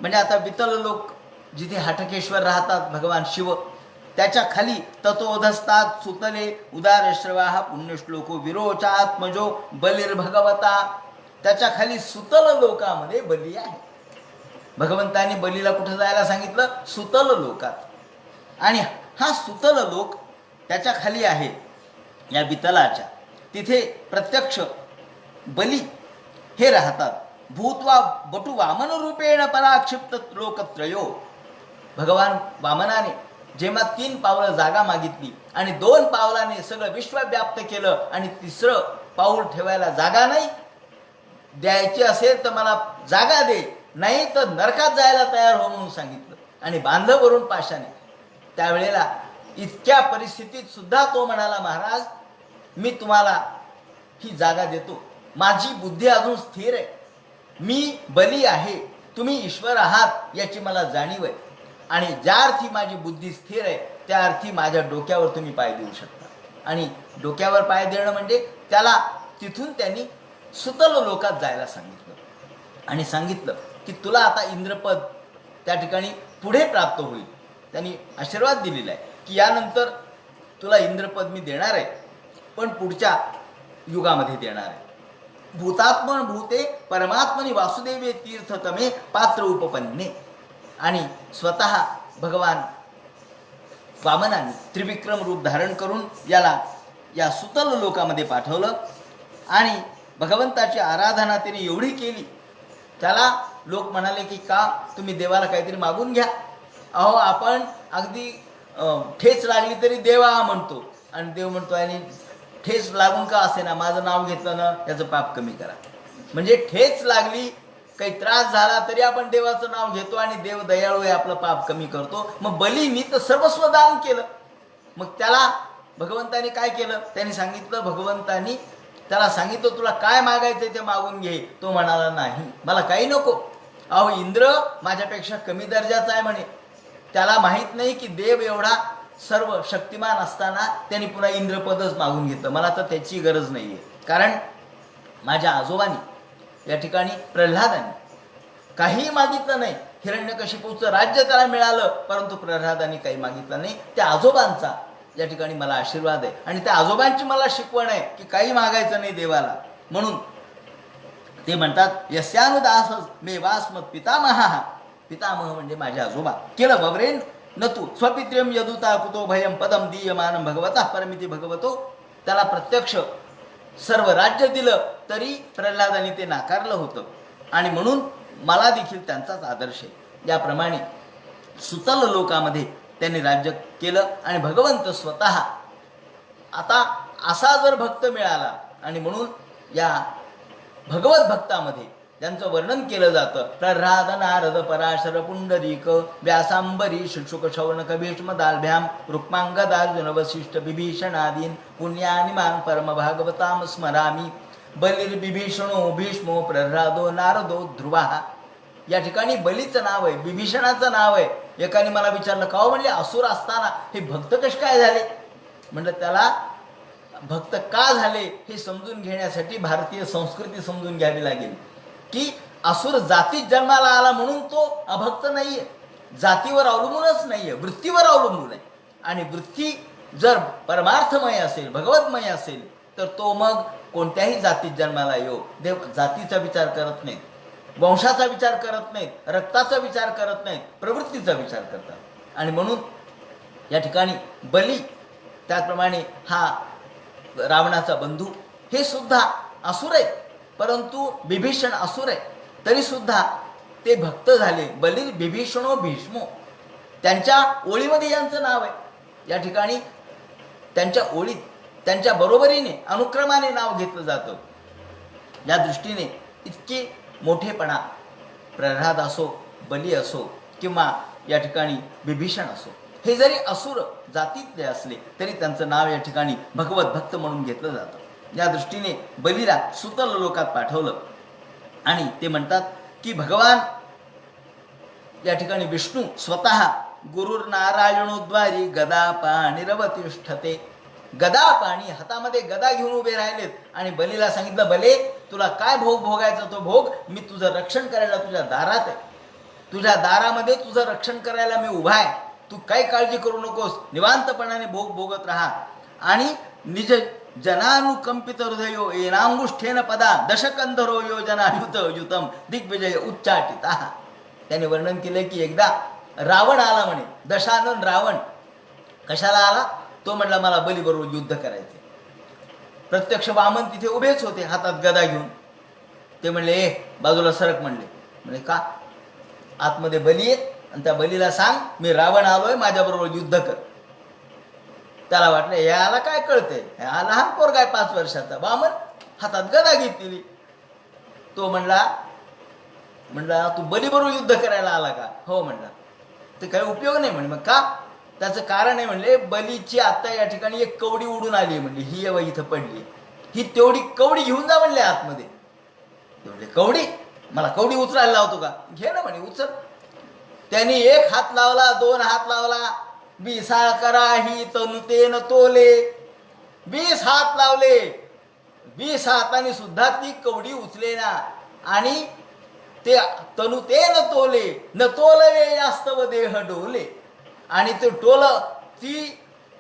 म्हणजे आता वितल लोक जिथे हाटकेश्वर राहतात भगवान शिव, त्याच्या खाली ततोधस्तात सुतले उदारश्रवाः पुण्यश्लोको विरोचात्मजो बलिर्भगवता. त्याच्या खाली सुतल लोकामध्ये बली आहे. भगवंतांनी बलीला कुठं जायला सांगितलं? सुतल लोकात. आणि हा सुतल लोक त्याच्या खाली आहे या वितलाच्या. तिथे प्रत्यक्ष बली हे राहतात. भूत्वा बटू वामन रूपेण पराक्षिप्त लोकत्रयो. भगवान वामनाने जेव्हा 3 पावलं जागा मागितली आणि 2 पावलाने सगळं विश्व व्याप्त केलं आणि 3रं पाऊल ठेवायला जागा नाही, द्यायची असेल तर मला जागा दे, नाही तर नरकात जायला तयार हो म्हणून सांगितलं आणि बांधलं वरून पाशाने. त्यावेळेला इतक्या परिस्थितीत सुद्धा तो म्हणाला, महाराज मी तुम्हाला ही जागा देतो, माझी बुद्धी अजून स्थिर आहे, मी बली आहे, तुम्ही ईश्वर आहात याची मला जाणीव आहे. आणि ज्या अर्थी माझी बुद्धी स्थिर आहे त्या अर्थी माझ्या डोक्यावर तुम्ही पाय देऊ शकता. आणि डोक्यावर पाय देणं म्हणजे त्याला तिथून त्यांनी सुतल लोकात जायला सांगितलं आणि सांगितलं की तुला आता इंद्रपद त्या ठिकाणी पुढे प्राप्त होईल. त्यांनी आशीर्वाद दिलेला आहे की यानंतर तुला इंद्रपद मी देणार आहे, पण पुढच्या युगामध्ये देणार आहे. भूतात्मन भूते परमात्मनी वासुदेवे तीर्थतमे पात्र उपपन्ने. आणि स्वतः भगवान वामनाने त्रिविक्रम रूप धारण करून याला या सुतल लोकामध्ये पाठवलं. आणि भगवंताची आराधना त्याने एवढी केली, त्याला लोक म्हणाले की का तुम्ही देवाला काहीतरी मागून घ्या. अहो आपण अगदी ठेच लागली तरी देवा म्हणतो आणि देव म्हणतो आणि ठेच लागून का असे ना माझं नाव घेतलं ना त्याचं पाप कमी करा. म्हणजे ठेच लागली, काही त्रास झाला तरी आपण देवाचं नाव घेतो आणि देव दयाळू आहे, आपलं पाप कमी करतो. मग बलीनी तर सर्वस्व दान केलं. मग त्याला भगवंतानी काय केलं? त्यांनी सांगितलं, भगवंतानी त्याला सांगितलं तुला काय मागायचं ते मागून घे. तो म्हणाला नाही मला काही नको. अहो इंद्र माझ्यापेक्षा कमी दर्जाचा आहे म्हणे. त्याला माहीत नाही की देव एवढा सर्व शक्तिमान असताना त्यांनी पुन्हा इंद्रपदच मागून घेतलं. मला तर त्याची गरज नाही आहे, कारण माझ्या आजोबांनी या ठिकाणी प्रल्हादांनी काहीही मागितलं नाही. हिरण्यकशिपूचं राज्य त्याला मिळालं, परंतु प्रल्हादांनी काही मागितलं नाही. त्या आजोबांचा या ठिकाणी मला आशीर्वाद आहे आणि त्या आजोबांची मला शिकवण आहे की काही मागायचं नाही देवाला. म्हणून ते म्हणतात यस्यानुदास मे वास्मत पितामहा. पितामह म्हणजे माझे आजोबा. केलं बबरेन न तू स्वपित्र्यम यदुता कुतो भयम पदम दीयमानम भगवता परमिती भगवतो. त्याला प्रत्यक्ष सर्व राज्य दिलं तरी प्रल्हादांनी ते नाकारलं होतं. आणि म्हणून मला देखील त्यांचाच आदर्श आहे. याप्रमाणे सुतल लोकामध्ये त्यांनी राज्य केलं आणि भगवंत स्वतः आता असा जर भक्त मिळाला. आणि म्हणून या भगवत भक्तामध्ये त्यांचं वर्णन केलं जातं. प्रह्लाद नारद पराशर पुंडरीक व्यासांबरीश शुक शौनक भीष्म दालभ्याम रुक्मांगदार्जुन वसिष्ठ विभीषणादीन पुण्यानि मां परम भागवताम स्मरामी. बलिर्बिभीषणो भीष्मो प्रह्लादो नारदो ध्रुवा. या ठिकाणी बलीचं नाव आहे, विभीषणाचं नाव आहे. एकाने मला विचारलं का म्हणले असुर असताना हे भक्त कसे काय झाले? म्हणलं त्याला भक्त का झाले हे समजून घेण्यासाठी भारतीय संस्कृती समजून घ्यावी लागेल की असुर जातीत जन्माला आला म्हणून तो अभक्त नाहीये, जातीवर अवलंबूनच नाहीये, वृत्तीवर अवलंबून आहे. आणि वृत्ती जर परमार्थमय असेल, भगवतमय असेल तर तो मग कोणत्याही जातीत जन्माला येऊ. देव जातीचा विचार करत नाहीत, वंशाचा विचार करत नाहीत, रक्ताचा विचार करत नाहीत, प्रवृत्तीचा विचार करतात. आणि म्हणून या ठिकाणी बली, त्याचप्रमाणे हा रावणाचा बंधू, हे सुद्धा असुर आहेत, परंतु विभीषण असुर आहे तरीसुद्धा ते भक्त झाले. बली विभीषणो भीष्मो, त्यांच्या ओळीमध्ये यांचं नाव आहे. या ठिकाणी त्यांच्या ओळीत त्यांच्या बरोबरीने अनुक्रमाने नाव घेतलं जातं. या दृष्टीने इतके मोठेपणा प्रल्हाद असो, बली असो किंवा या ठिकाणी विभीषण असो, हे जरी असुर जातीतले असले तरी त्यांचं नाव या ठिकाणी भगवत भक्त म्हणून घेतलं जातं. या दृष्टीने बलीला सुतल लोकात पाठवलं आणि ते म्हणतात की भगवान या ठिकाणी विष्णू स्वतः गुरुर नारायणोद्वारी गदा पाणिरवतिष्ठते, गदा पाणी हातामध्ये गदा घेऊन उभे राहिलेत आणि बलीला सांगितलं, बले तुला काय भोग भोगायचा तो भोग, मी तुझं रक्षण करायला तुझ्या दारात आहे, तुझ्या दारामध्ये तुझं रक्षण करायला मी उभा आहे, तू काही काळजी करू नकोस, निवांतपणाने भोग भोगत राहा. आणि निज जनानुकंपित हृदयो येनांगुष्ठेन पदा दशकंधरो योजनायुत युतम दिग्विजय उच्चाटिता. त्याने वर्णन केलं की एकदा रावण आला म्हणे, दशानन रावण. कशाला आला? तो म्हणला मला बलीबरोबर युद्ध करायचे. प्रत्यक्ष वामन तिथे उभेच होते हातात गदा घेऊन. ते म्हणले ए बाजूला सरक म्हणले. म्हणजे का? आतमध्ये बली आहे आणि त्या बलीला सांग मी रावण आलोय, माझ्याबरोबर युद्ध कर. त्याला वाटलं याला काय कळतंय, हा लहान पोरगा आहे 5 वर्षाचा. वामन हातात गदा घेतलेली. तो म्हणला तू बलीबरोबर युद्ध करायला आला का? हो म्हणला. ते काही उपयोग नाही म्हणे. मग का? त्याचं कारण आहे म्हणले, बलीची आता या ठिकाणी एक कवडी उडून आली म्हणली, ही एव्हा इथं पडली, ही तेवढी कवडी घेऊन जा म्हणले आतमध्ये. तेवढी कवडी? मला कवडी उचलायला लावतो का? घे ना म्हणे, उचल. त्यांनी 1 हात लावला, 2 हात लावला, 20 करा ही तनुतेन तोले. 20 हात लावले, 20 हातांनी सुद्धा ती कवडी उचले ना. आणि ते तनुतेन तोले न तोलवे यास्तव देह डोले. आणि ते ती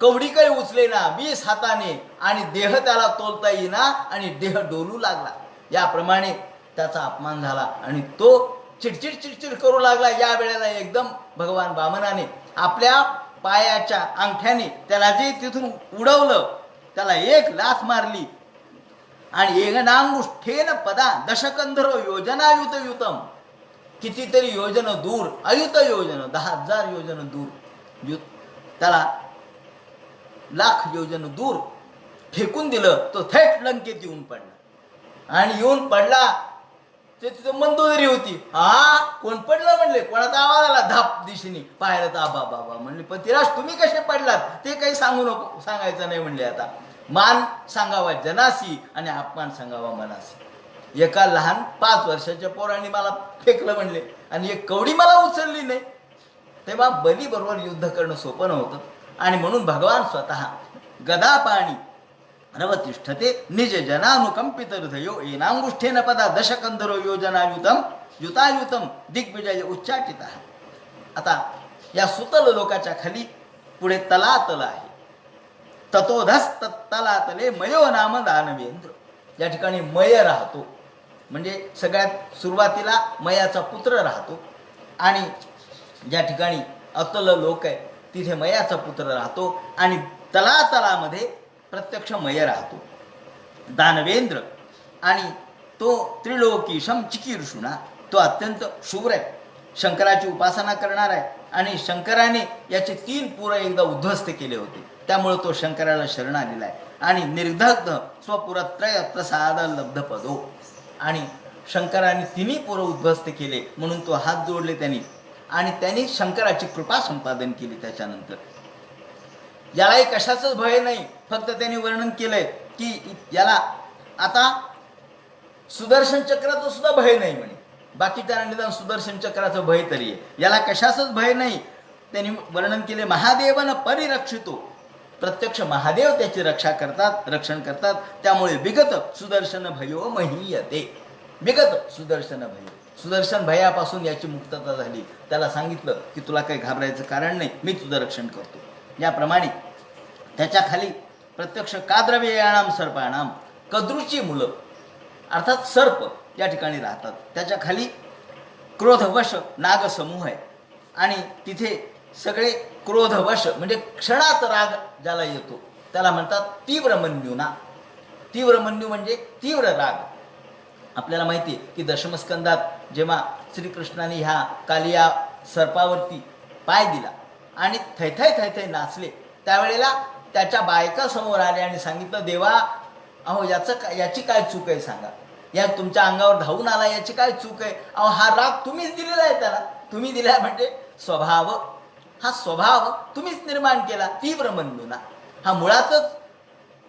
कवडी काही उचले ना 20 हाताने, आणि देह त्याला तोलता येईना आणि देह डोलू लागला. याप्रमाणे त्याचा अपमान झाला आणि तो चिडचिड करू लागला. या वेळेला एकदम भगवान वामनाने आपल्या पायाच्या अंगठ्याने त्याला जे तिथून उडवलं, त्याला 1 लाथ मारली आणि येनांगुष्ठेन पदा दशकंधरो योजनायुत युतम, कितीतरी योजन दूर, अयुत योजन 10,000 योजन दूर, त्याला लाख योजन दूर फेकून दिलं. तो थेट लंकेत येऊन पडला आणि येऊन पडला. ते तिथं मंदोदरी होती. हा कोण पडलं म्हणले, कोणाचा आवाज आला धाप दिशेने. पाहिलं तर आबा बाबा म्हणले, पतिराज तुम्ही कसे पडलात ते काही सांगू नको, सांगायचं नाही म्हणले. आता मान सांगावा जनासी आणि अपमान सांगावा मनासी. एका लहान 5 वर्षाच्या पोरांनी मला फेकलं म्हणले आणि एक कवडी मला उचलली नाही. तेव्हा बली बरोबर युद्ध करणं सोपं नव्हतं. आणि म्हणून भगवान स्वतः गदा पाणी रवतिष्ठते निज जनानुकंपित हृदयो येनांगुष्ठेन पदा दशकंधरो योजनायुतम युतायुतम दिग्विजय उच्चाटिता. आता या सुतल लोकाच्या खाली पुढे तलातल आहे. ततोधस्त तलातले मयो नाम दानवेंद्र. या ठिकाणी मय राहतो, म्हणजे सगळ्यात सुरुवातीला मयाचा पुत्र राहतो. आणि ज्या ठिकाणी अतल लोक आहे तिथे मयाचा पुत्र राहतो आणि तलातलामध्ये प्रत्यक्ष मय राहतो दानवेंद्र. आणि तो त्रिलोकीशम चिकीर्षुणा, तो अत्यंत शूर आहे, शंकराची उपासना करणार आहे. आणि शंकराने याचे 3 पुरं एकदा उद्ध्वस्त केले होते, त्यामुळे तो शंकराला शरण आलेला आहे. आणि निर्दग्ध स्वपुरत्रय प्रसाद लब्धपदो. आणि शंकराने 3 पुरं उद्ध्वस्त केले म्हणून तो हात जोडले त्यांनी आणि त्यांनी शंकराची कृपा संपादन केली. त्याच्यानंतर यालाही कशाचंच भय नाही, फक्त त्यांनी वर्णन केलंय की याला आता सुदर्शन चक्राचं सुद्धा भय नाही म्हणे. बाकीच्या निदान सुदर्शन चक्राचं भय तरी आहे, याला कशाचंच भय नाही. त्यांनी वर्णन केले महादेवन परिरक्षितो, प्रत्यक्ष महादेव त्याची रक्षण करतात. त्यामुळे विगत सुदर्शन भयो महीयते. विगत सुदर्शन भय, सुदर्शन भयापासून याची मुक्तता झाली. त्याला सांगितलं की तुला काही घाबरायचं कारण नाही, मी तुझं रक्षण करतो. याप्रमाणे त्याच्या खाली प्रत्यक्ष काद्रवेयाणाम सर्पाणाम, कद्रूची मुलं अर्थात सर्प या ठिकाणी राहतात. त्याच्या खाली क्रोधवश नागसमूह आहे आणि तिथे सगळे क्रोधवश म्हणजे क्षणात राग ज्याला येतो त्याला म्हणतात तीव्रमन्युना. तीव्रमन्यू म्हणजे तीव्र राग. आपल्याला माहिती आहे की दशमस्कंदात जेव्हा श्रीकृष्णाने ह्या कालिया सर्पावरती पाय दिला आणि थैथै थैथै नाचले, त्यावेळेला त्याच्या बायका समोर आल्या आणि सांगितलं, देवा अहो याची काय चूक आहे सांगा, या तुमच्या अंगावर धावून आला याची काय चूक आहे, अहो हा राग तुम्हीच दिलेला आहे त्याला, तुम्ही दिला म्हणजे स्वभाव, हा स्वभाव तुम्हीच निर्माण केला. तीव्रमन्युना हा मुळातच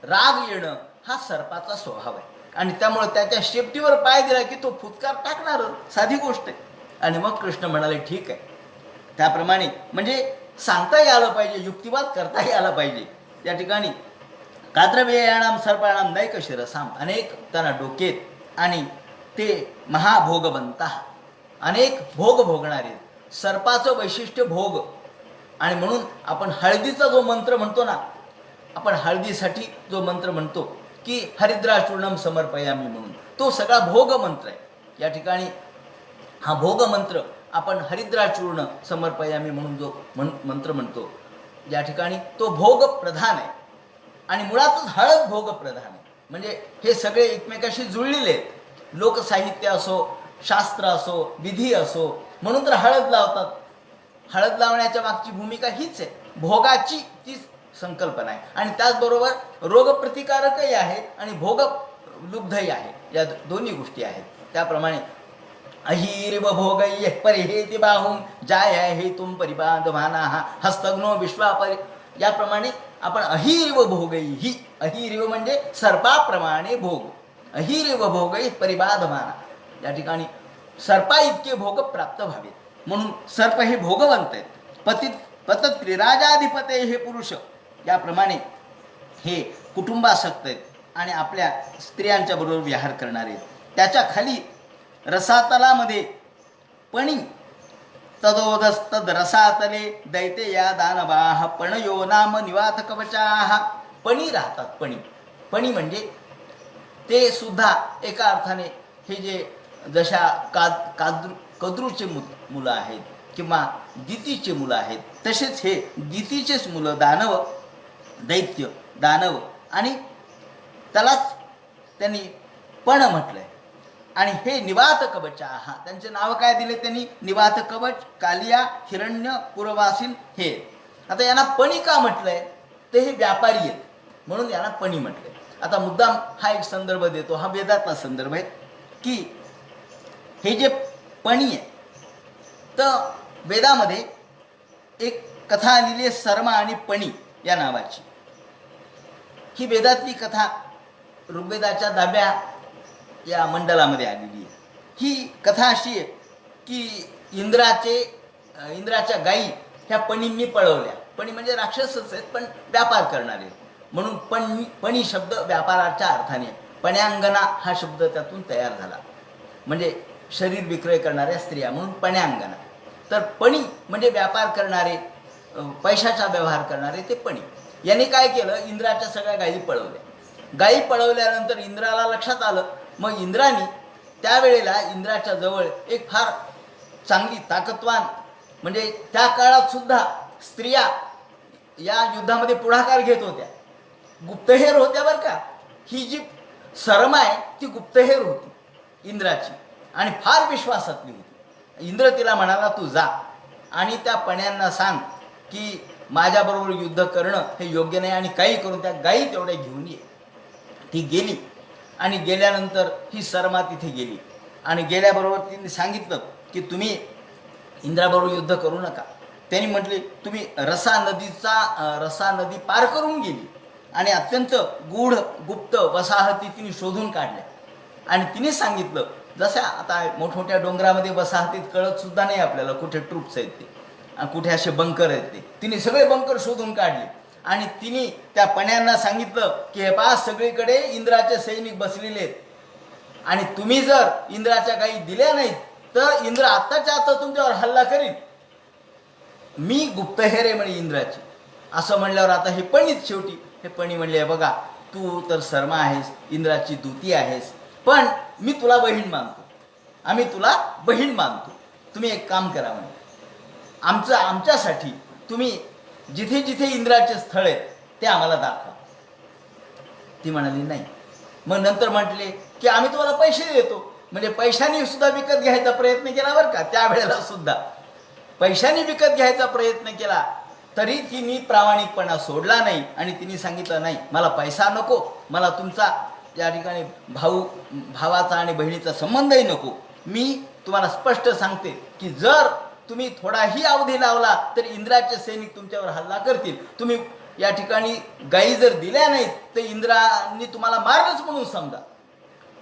राग येणं हा सर्पाचा स्वभाव आहे आणि त्यामुळे त्याच्या शेपटीवर पाय दिला की तो फुटकार टाकणार, साधी गोष्ट आहे. आणि मग कृष्ण म्हणाले ठीक आहे. त्याप्रमाणे म्हणजे सांगता यायला पाहिजे, युक्तिवाद करता यायला पाहिजे. या ठिकाणी काद्रवेयाणाम सर्पाणाम नैक शिरसाम, अनेक त्यांना डोकेत आणि ते महाभोगवंता, अनेक भोग भोगणारे. सर्पाचं वैशिष्ट्य भोग. आणि म्हणून आपण हळदीचा जो मंत्र म्हणतो ना, आपण हळदीसाठी जो मंत्र म्हणतो की हरिद्राचूर्णम समर्पयामी म्हणून, तो सगळा भोग मंत्र आहे. या ठिकाणी हा भोग मंत्र आपण हरिद्राचूर्ण समर्पयामी म्हणून जो मंत्र म्हणतो, या ठिकाणी तो भोग प्रधान आहे आणि मुळातच हळद भोग प्रधान आहे. म्हणजे हे सगळे एकमेकाशी जुळलेले आहेत. लोकसाहित्य असो, शास्त्र असो, विधी असो, म्हणून तर हळद लावतात. हळद लावण्याच्या मागची भूमिका हीच आहे, भोगाची ती संकल्पना आहे. आणि त्याचबरोबर रोगप्रतिकारकही आहे आणि भोगलुब्धही आहे, या दोन्ही गोष्टी आहेत. त्याप्रमाणे अहिरिव भोगय परिहेति बाहुम जाय हे तुम परिबांधवाना हस्तग्नो विश्वापरि, याप्रमाणे आपण अहिरिव भोगई ही, अहिरिव म्हणजे सर्पाप्रमाणे भोग, अहिरिव भोगई परिबाधमाना, या ठिकाणी सर्पा इतके भोग प्राप्त व्हावेत. म्हणून सर्प हे भोगवंत आहेत. पतत्री राजाधिपते हे पुरुष, याप्रमाणे हे कुटुंबासक्त आहेत आणि आपल्या स्त्रियांच्या बरोबर विहार करणारे. त्याच्या खाली रसातलामध्ये पणी तदोदस्तद रसातले दैते या दानवाह पणयो नाम निवात कवचाह. पणी राहतात. पणी म्हणजे ते सुद्धा एका अर्थाने हे जे जशा कद्रूचे मुलं आहेत किंवा दितीचे मुलं आहेत, तसेच हे दितीचेच मुलं दानव, दैत्य दानव, आणि त्यालाच त्यांनी पण म्हटलंय. आणि हे निवात कवचाह, त्यांचे नाव काय दिले त्यांनी, निवात कवच, कालिया, हिरण्य, पुरवासीन हे. आता यांना पणी का म्हटलंय, ते हे व्यापारी आहेत म्हणून यांना पणी म्हटलंय. आता मुद्दाम हा एक संदर्भ देतो, हा वेदातला संदर्भ आहे की हे जे पणी आहे, तर वेदामध्ये एक कथा आलेली आहे सरमा आणि पणी या नावाची. ही वेदातली कथा ऋग्वेदाच्या 10व्या या मंडलामध्ये आलेली आहे. ही कथा अशी आहे की इंद्राच्या गायी ह्या पणींनी पळवल्या. पणी म्हणजे राक्षसच आहेत पण व्यापार करणारे, म्हणून पणी शब्द व्यापाराच्या अर्थाने, पण्यांगना हा शब्द त्यातून तयार झाला, म्हणजे शरीर विक्रय करणाऱ्या स्त्रिया म्हणून पण्यांगना. तर पणी म्हणजे व्यापार करणारे, पैशाचा व्यवहार करणारे ते पणी. यांनी काय केलं, इंद्राच्या सगळ्या गायी पळवल्या. गायी पळवल्यानंतर इंद्राला लक्षात आलं. मग इंद्राने त्यावेळेला इंद्राच्या जवळ एक फार चांगली ताकदवान, म्हणजे त्या काळात सुद्धा स्त्रिया या युद्धामध्ये पुढाकार घेत होत्या, गुप्तहेर होत्या बरं का. ही जी सरमा आहे ती गुप्तहेर होती इंद्राची आणि फार विश्वासातली होती. इंद्र तिला म्हणाला, तू जा आणि त्या पण्यांना सांग की माझ्याबरोबर युद्ध करणं हे योग्य नाही आणि काही करून त्या गायी तेवढ्या घेऊन ये. ती गेली आणि गेल्यानंतर ही सरमा तिथे गेली आणि गेल्याबरोबर तिने सांगितलं की तुम्ही इंद्राबरोबर युद्ध करू नका. त्यांनी म्हटले तुम्ही रसा नदी पार करून गेली आणि अत्यंत गूढ गुप्त वसाहती तिने शोधून काढल्या. आणि तिने सांगितलं, जसं आता मोठमोठ्या डोंगरामध्ये वसाहतीत कळत सुद्धा नाही आपल्याला कुठे ट्रूप्स आहेत ते, कुठे असे बंकर आहेत ते. तिने सगळे बंकर शोधून काढले आणि तिने त्या पण्यांना सांगितलं की हे पहा सगळीकडे इंद्राचे सैनिक बसलेले आहेत आणि तुम्ही जर इंद्राच्या गायी दिल्या नाहीत तर इंद्र आत्ताच्या आता तुमच्यावर हल्ला करील. मी गुप्तहेर आहे म्हणे इंद्राची. असं म्हणल्यावर आता हे पणीच शेवटी हे पणी म्हणले, बघा तू तर शर्मा आहेस, इंद्राची दूती आहेस, पण मी तुला बहीण मानतो, आम्ही तुला बहीण मानतो. तुम्ही एक काम करा म्हणे, आमच्यासाठी तुम्ही जिथे जिथे इंद्राचे स्थळ आहेत ते आम्हाला दाखवा. ती म्हणाली नाही. मग नंतर म्हटले की आम्ही तुम्हाला पैसे देतो. म्हणजे पैशाने सुद्धा विकत घ्यायचा प्रयत्न केला बरं का. त्यावेळेला सुद्धा पैशाने विकत घ्यायचा प्रयत्न केला, तरी तिने प्रामाणिकपणा सोडला नाही आणि तिने सांगितलं नाही, मला पैसा नको, मला तुमचा या ठिकाणी भावाचा आणि बहिणीचा संबंधही नको. मी तुम्हाला स्पष्ट सांगते की जर तुम्ही थोडाही अवधी लावला तर इंद्राचे सैनिक तुमच्यावर हल्ला करतील. तुम्ही या ठिकाणी गायी जर दिल्या नाहीत तर इंद्रांनी तुम्हाला मारलंच म्हणून समजा.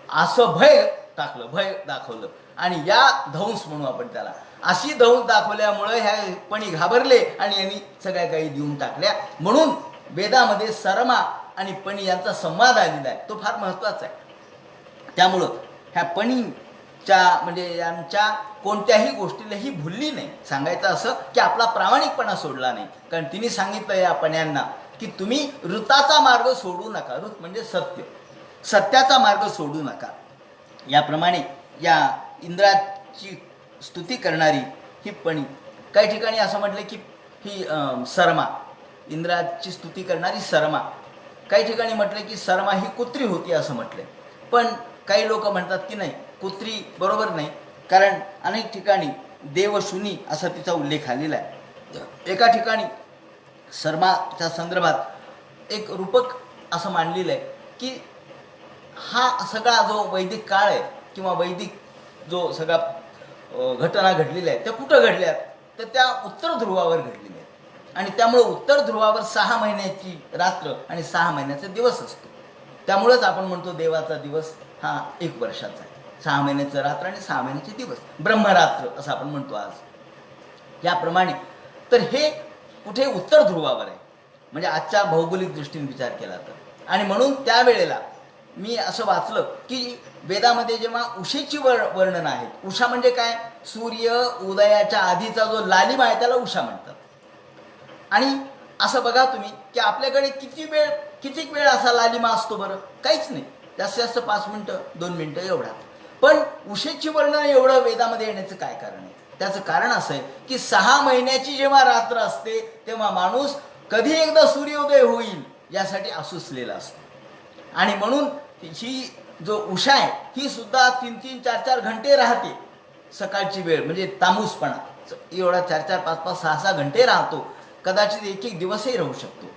असं भय टाकलं, भय दाखवलं. आणि या धौंस म्हणू आपण त्याला, अशी धौंस दाखवल्यामुळं ह्या पणी घाबरले आणि यांनी सगळ्या गायी देऊन टाकल्या. म्हणून वेदामध्ये सरमा आणि पणी यांचा संवाद आलेला आहे, तो फार महत्त्वाचा आहे. त्यामुळं ह्या पणीच्या म्हणजे यांच्या कोणत्याही गोष्टीला ही भुलली नाही. सांगायचं असं की आपला प्रामाणिकपणा सोडला नाही. कारण तिने सांगितलं या पण्यांना की तुम्ही ऋताचा मार्ग सोडू नका. ऋत म्हणजे सत्य, सत्याचा मार्ग सोडू नका. याप्रमाणे या इंद्राची स्तुती करणारी ही पणी, काही ठिकाणी असं म्हटलं की ही सरमा, इंद्राची स्तुती करणारी सरमा. काही ठिकाणी म्हटलं की सरमा ही कुत्री होती असं म्हटलं. पण काही लोक म्हणतात की नाही, कुत्री बरोबर नाही, कारण अनेक ठिकाणी देवशुनी असा तिचा उल्लेख आलेला आहे. एका ठिकाणी सरमाच्या संदर्भात एक रूपक असं मांडलेलं आहे की हा सगळा जो वैदिक काळ आहे किंवा वैदिक जो सगळा घटना घडलेल्या आहेत त्या कुठं घडल्यात, तर त्या उत्तर ध्रुवावर घडलेल्या आहेत. आणि त्यामुळं उत्तर ध्रुवावर 6 महिन्याची रात्र आणि 6 महिन्याचा दिवस असतो. त्यामुळंच आपण म्हणतो देवाचा दिवस हा 1 वर्षाचा आहे. 6 महिन्याचं रात्र आणि 6 महिन्याचे दिवस, ब्रह्मरात्र असं आपण म्हणतो आज. याप्रमाणे तर हे कुठे उत्तर ध्रुवावर आहे, म्हणजे आजच्या भौगोलिक दृष्टीने विचार केला तर. आणि म्हणून त्यावेळेला मी असं वाचलं की वेदामध्ये जेव्हा उषेची वर्णन आहेत, उषा म्हणजे काय, सूर्य उदयाच्या आधीचा जो लालिमा आहे त्याला उषा म्हणतात. आणि असं बघा तुम्ही की आपल्याकडे किती वेळ असा लालिमा असतो बरं, काहीच नाही, जास्तीत जास्त 5 मिनटं 2 मिनटं एवढा. पण उषेची वर्णन एवढं वेदामध्ये येण्याचं काय कारण आहे? त्याचं कारण असं आहे की 6 महिन्याची जेव्हा रात्र असते तेव्हा माणूस कधी एकदा सूर्योदय होईल यासाठी आसुसलेला असतो. आणि म्हणून ही जो उषा आहे ही सुद्धा 3-3, 4-4 घंटे राहते. सकाळची वेळ म्हणजे तामूसपणा एवढा 4-4, 5-5, 6-6 घंटे राहतो. कदाचित 1-1 दिवसही राहू शकतो.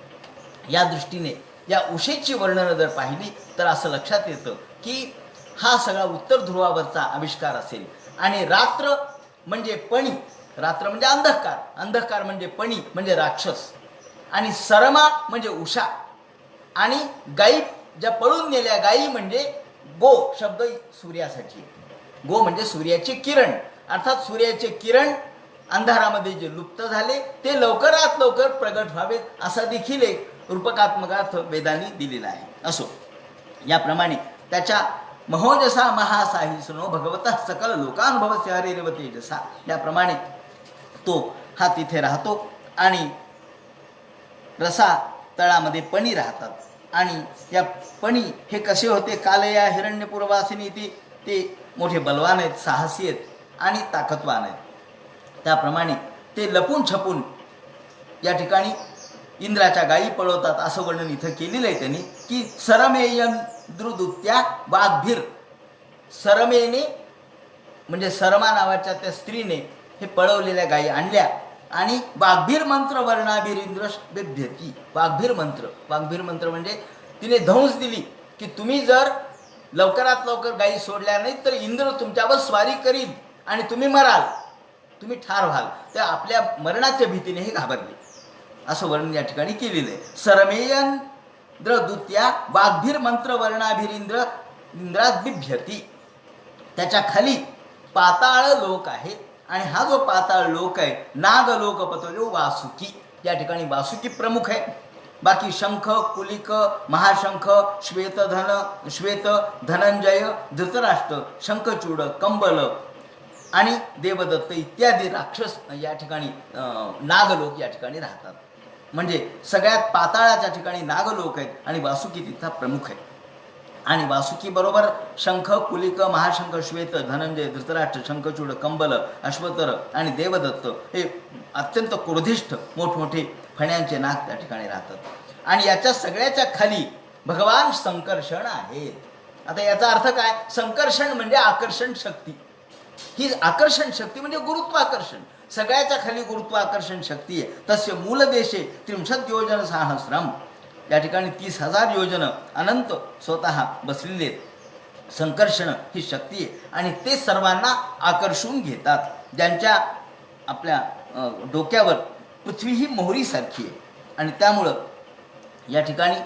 या दृष्टीने या उषेची वर्णनं जर पाहिली तर असं लक्षात येतं की हा सगळा उत्तर ध्रुवावरचा आविष्कार असेल. आणि रात्र म्हणजे पणी, रात्र म्हणजे अंधकार, अंधकार म्हणजे पणी म्हणजे राक्षस, आणि सरमा म्हणजे उषा, आणि गायी ज्या पळून नेल्या, गायी म्हणजे गो शब्द सूर्यासाठी. गो म्हणजे सूर्याचे किरण, अर्थात सूर्याचे किरण अंधारामध्ये जे लुप्त झाले ते लवकरात लवकर प्रगट व्हावेत असा देखील एक रूपकात्मक अर्थ वेदांनी दिलेला आहे. असो, याप्रमाणे त्याच्या महोजसा महासाहिसनो भगवता सकल लोकानुभवस्य हरेरेव तेजसा, याप्रमाणे तो हा तिथे राहतो. आणि रसा तळामध्ये पणी राहतात. आणि या पणी हे कसे होते, कालया हिरण्यपूर्वासिनी, ते मोठे बलवान आहेत, साहसी आहेत आणि ताकदवान आहेत. त्याप्रमाणे ते लपून छपून या ठिकाणी इंद्राच्या गायी पळवतात असं वर्णन इथं केलेलं आहे त्यांनी की सरमेयन द्रुदुत्या वाग्भीर. सरमेने म्हणजे सरमा नावाच्या त्या स्त्रीने हे पळवलेल्या गायी आणल्या आणि वाग्भीर मंत्र वर्णाभीर इंद्र बिभ्यती. वाग्भीर मंत्र म्हणजे तिने धौंस दिली की तुम्ही जर लवकरात लवकर गायी सोडल्या नाही तर इंद्र तुमच्यावर स्वारी करील आणि तुम्ही मराल, तुम्ही ठार व्हाल. त्या आपल्या मरणाच्या भीतीने हे घाबरले असं वर्णन या ठिकाणी केलेलं आहे. सरमेयंद्र दूत्या वाग्भीर मंत्र वर्णाभीर इंद्रात बिभ्यती. त्याच्या खाली पाताळ लोक आहेत आणि हा जो पाताळ लोक आहे नागलोक पतयो वासुकी, या ठिकाणी वासुकी प्रमुख आहे. बाकी शंख, कुलिक, महाशंख, श्वेत, धनंजय, धृतराष्ट्र, शंखचूड, कंबल आणि देवदत्त इत्यादी राक्षस या ठिकाणी नागलोक या ठिकाणी राहतात. म्हणजे सगळ्यात पाताळाच्या ठिकाणी नागलोक आहेत आणि वासुकी तिथं प्रमुख आहे. आणि वासुकी बरोबर शंख, कुलिक, महाशंख, श्वेत, धनंजय, धृतराष्ट्र, शंखचूड, कंबल, अश्वतर आणि देवदत्त हे अत्यंत क्रोधिष्ठ मोठमोठे फण्यांचे नाग त्या ठिकाणी राहतात आणि याच्या सगळ्याच्या खाली भगवान संकर्षण आहेत. आता याचा अर्थ काय? संकर्षण म्हणजे आकर्षण शक्ती. ही आकर्षण शक्ती म्हणजे गुरुत्वाकर्षण. सगळ्याच्या खाली गुरुत्वाकर्षण शक्ती आहे. तस्य मूलदेशे 30 योजन सहस्रम, या ठिकाणी 30,000 योजन अनंत स्वतः बसलेले संकर्षण ही शक्ती आहे आणि ते सर्वांना आकर्षून घेतात. ज्यांच्या आपल्या डोक्यावर पृथ्वी ही मोहरीसारखी आहे आणि त्यामुळं या ठिकाणी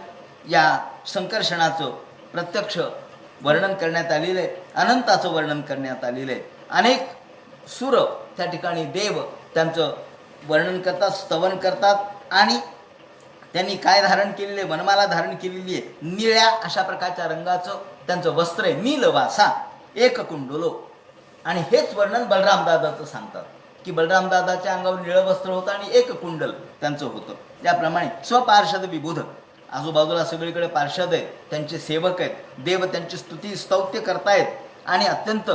या संकर्षणाचं प्रत्यक्ष वर्णन करण्यात आलेलं आहे. अनंताचं वर्णन करण्यात आलेलं आहे. अनेक सुर त्या ठिकाणी देव त्यांचं वर्णन करतात, स्तवन करतात आणि त्यांनी काय धारण केलेले? वनमाला धारण केलेली आहे. निळ्या अशा प्रकारच्या रंगाचं त्यांचं वस्त्र आहे. नीलवासा एक कुंडलो. आणि हेच वर्णन बलरामदादाचं सांगतात की बलरामदादाच्या अंगावर निळं वस्त्र होतं आणि एक कुंडल त्यांचं होतं. त्याप्रमाणे स्वपार्षद विबुध, आजूबाजूला सगळीकडे पार्षद आहेत, त्यांचे सेवक आहेत, देव त्यांची स्तुती स्तौत्य करतायत आणि अत्यंत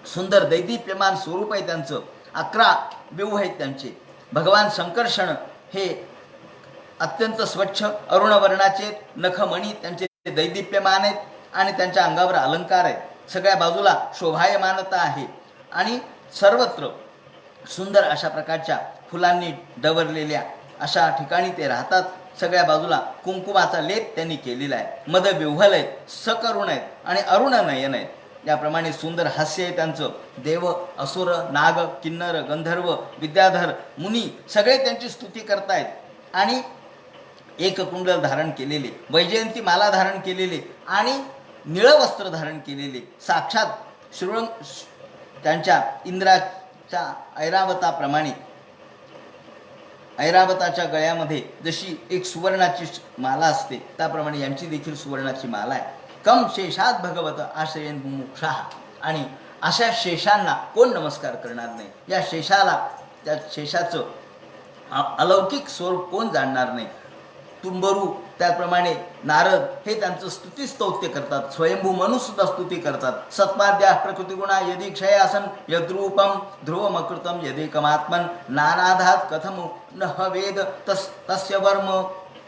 सुंदर दैदिप्यमान स्वरूप आहे त्यांचं. 11 व्यूह आहेत त्यांचे. भगवान संकर्षण हे अत्यंत स्वच्छ अरुणवर्णाचे, नखमणी त्यांचे दैदिप्यमान आहेत आणि त्यांच्या अंगावर अलंकार आहेत. सगळ्या बाजूला शोभायमानता आहे आणि सर्वत्र सुंदर अशा प्रकारच्या फुलांनी डवरलेल्या अशा ठिकाणी ते राहतात. सगळ्या बाजूला कुंकुमाचा लेप त्यांनी केलेला आहे. मदविह्वल आहेत, सकरुण आहेत आणि अरुण नयन आहेत. याप्रमाणे सुंदर हास्य आहे त्यांचं. देव, असुर, नाग, किन्नर, गंधर्व, विद्याधर, मुनी सगळे त्यांची स्तुती करतायत आणि एक कुंडल धारण केलेले, वैजयंती माला धारण केलेले आणि निळं वस्त्र धारण केलेले साक्षात श्रुंग त्यांच्या इंद्राच्या ऐरावताप्रमाणे, ऐरावताच्या गळ्यामध्ये जशी एक सुवर्णाची माला असते त्याप्रमाणे यांची देखील सुवर्णाची माला आहे. कम शेषात भगवत आश्रयन मुमुक्षाः, आणि अशा शेषांना कोण नमस्कार करणार नाही? या शेषाला, त्या शेषाचं अलौकिक स्वरूप कोण जाणणार नाही? तुंबरू, त्याप्रमाणे नारद हे त्यांचं स्तुतीस्तौत्य करतात. स्वयंभू मनुसुद्धा स्तुती करतात. सत्पाद्या प्रकृतिगुणा यदि क्षय आसन यद्रूपम ध्रुवमकृतम यदेकमात्मन नानाधात कथम न वेद तस्य वर्म.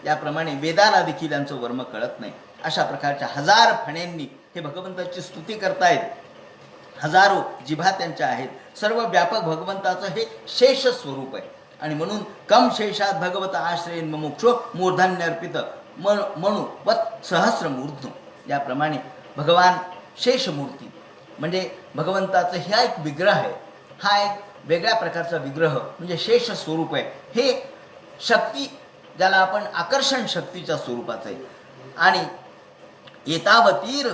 याप्रमाणे वेदाला देखील यांचं वर्म कळत नाही. अशा प्रकारच्या 1000 फण्यांनी हे भगवंताची स्तुती करतायत. हजारो जिभा त्यांच्या आहेत. सर्व व्यापक भगवंताचं हे शेष स्वरूप आहे आणि म्हणून कम शेषात भगवत आश्रयन मुमुक्षो मूर्धन्यर्पित म्हणू वत सहस्रमूर्ध. याप्रमाणे भगवान शेषमूर्ती म्हणजे भगवंताचं हा एक विग्रह आहे. हा एक वेगळ्या प्रकारचा विग्रह म्हणजे शेष स्वरूप आहे. हे शक्ती ज्याला आपण आकर्षण शक्तीच्या स्वरूपाचं आहे. आणि एतावतीर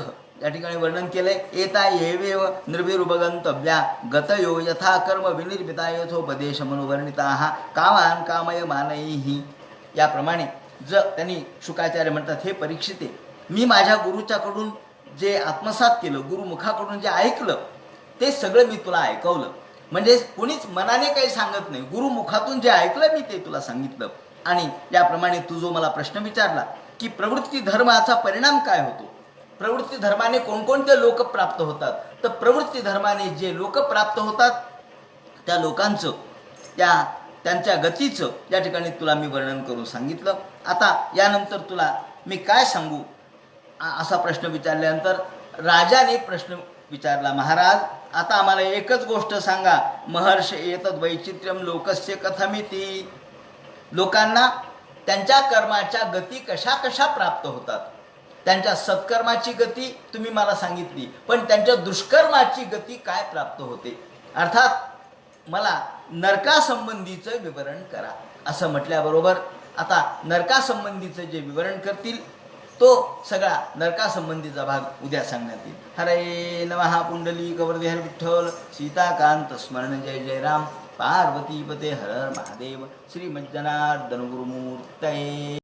या ठिकाणी वर्णन केलंय. एता येवेव निर्विरुभगंतव्या गतयो यथा कर्म विनिर्मिता यथोपदेश मनोवर्णिता कामान कामय मानैहि. याप्रमाणे त्यांनी शुकाचार्य म्हणतात, हे परीक्षिते, मी माझ्या गुरुच्याकडून जे आत्मसात केलं, गुरुमुखाकडून जे ऐकलं ते सगळं मी तुला ऐकवलं. म्हणजे कोणीच मनाने काही सांगत नाही, गुरुमुखातून जे ऐकलं मी ते तुला सांगितलं. आणि याप्रमाणे तू जो मला प्रश्न विचारला की प्रवृत्ती धर्माचा परिणाम काय होतो, प्रवृत्ती धर्माने कोणकोणते लोक प्राप्त होतात, तर प्रवृत्ती धर्माने जे लोक प्राप्त होतात त्या लोकांचं, त्यांच्या गतीचं या ठिकाणी तुला मी वर्णन करून सांगितलं. आता यानंतर तुला मी काय सांगू असा प्रश्न विचारल्यानंतर राजाने प्रश्न विचारला, महाराज आता आम्हाला एकच गोष्ट सांगा, महर्ष एतद वैचित्र्यम लोकस्य कथमिती. लोकांना त्यांच्या कर्माच्या गती कशा कशा प्राप्त होतात. त्यांच्या सत्कर्माची गती तुम्ही मला सांगितली, पण त्यांच्या दुष्कर्माची गती काय प्राप्त होते. अर्थात मला नरकासंबंधीचं विवरण करा असं म्हटल्याबरोबर आता नरकासंबंधीचं जे विवरण करतील तो सगळा नरकासंबंधीचा भाग उद्या सांगण्यात येईल. हरे नमः. पुंडली कवरदे हर विठ्ठल. सीताकांत स्मरण जय जय राम. पार्वतीपते हर हर महादेव. श्रीमज्जनार्दन गुरुमूर्तये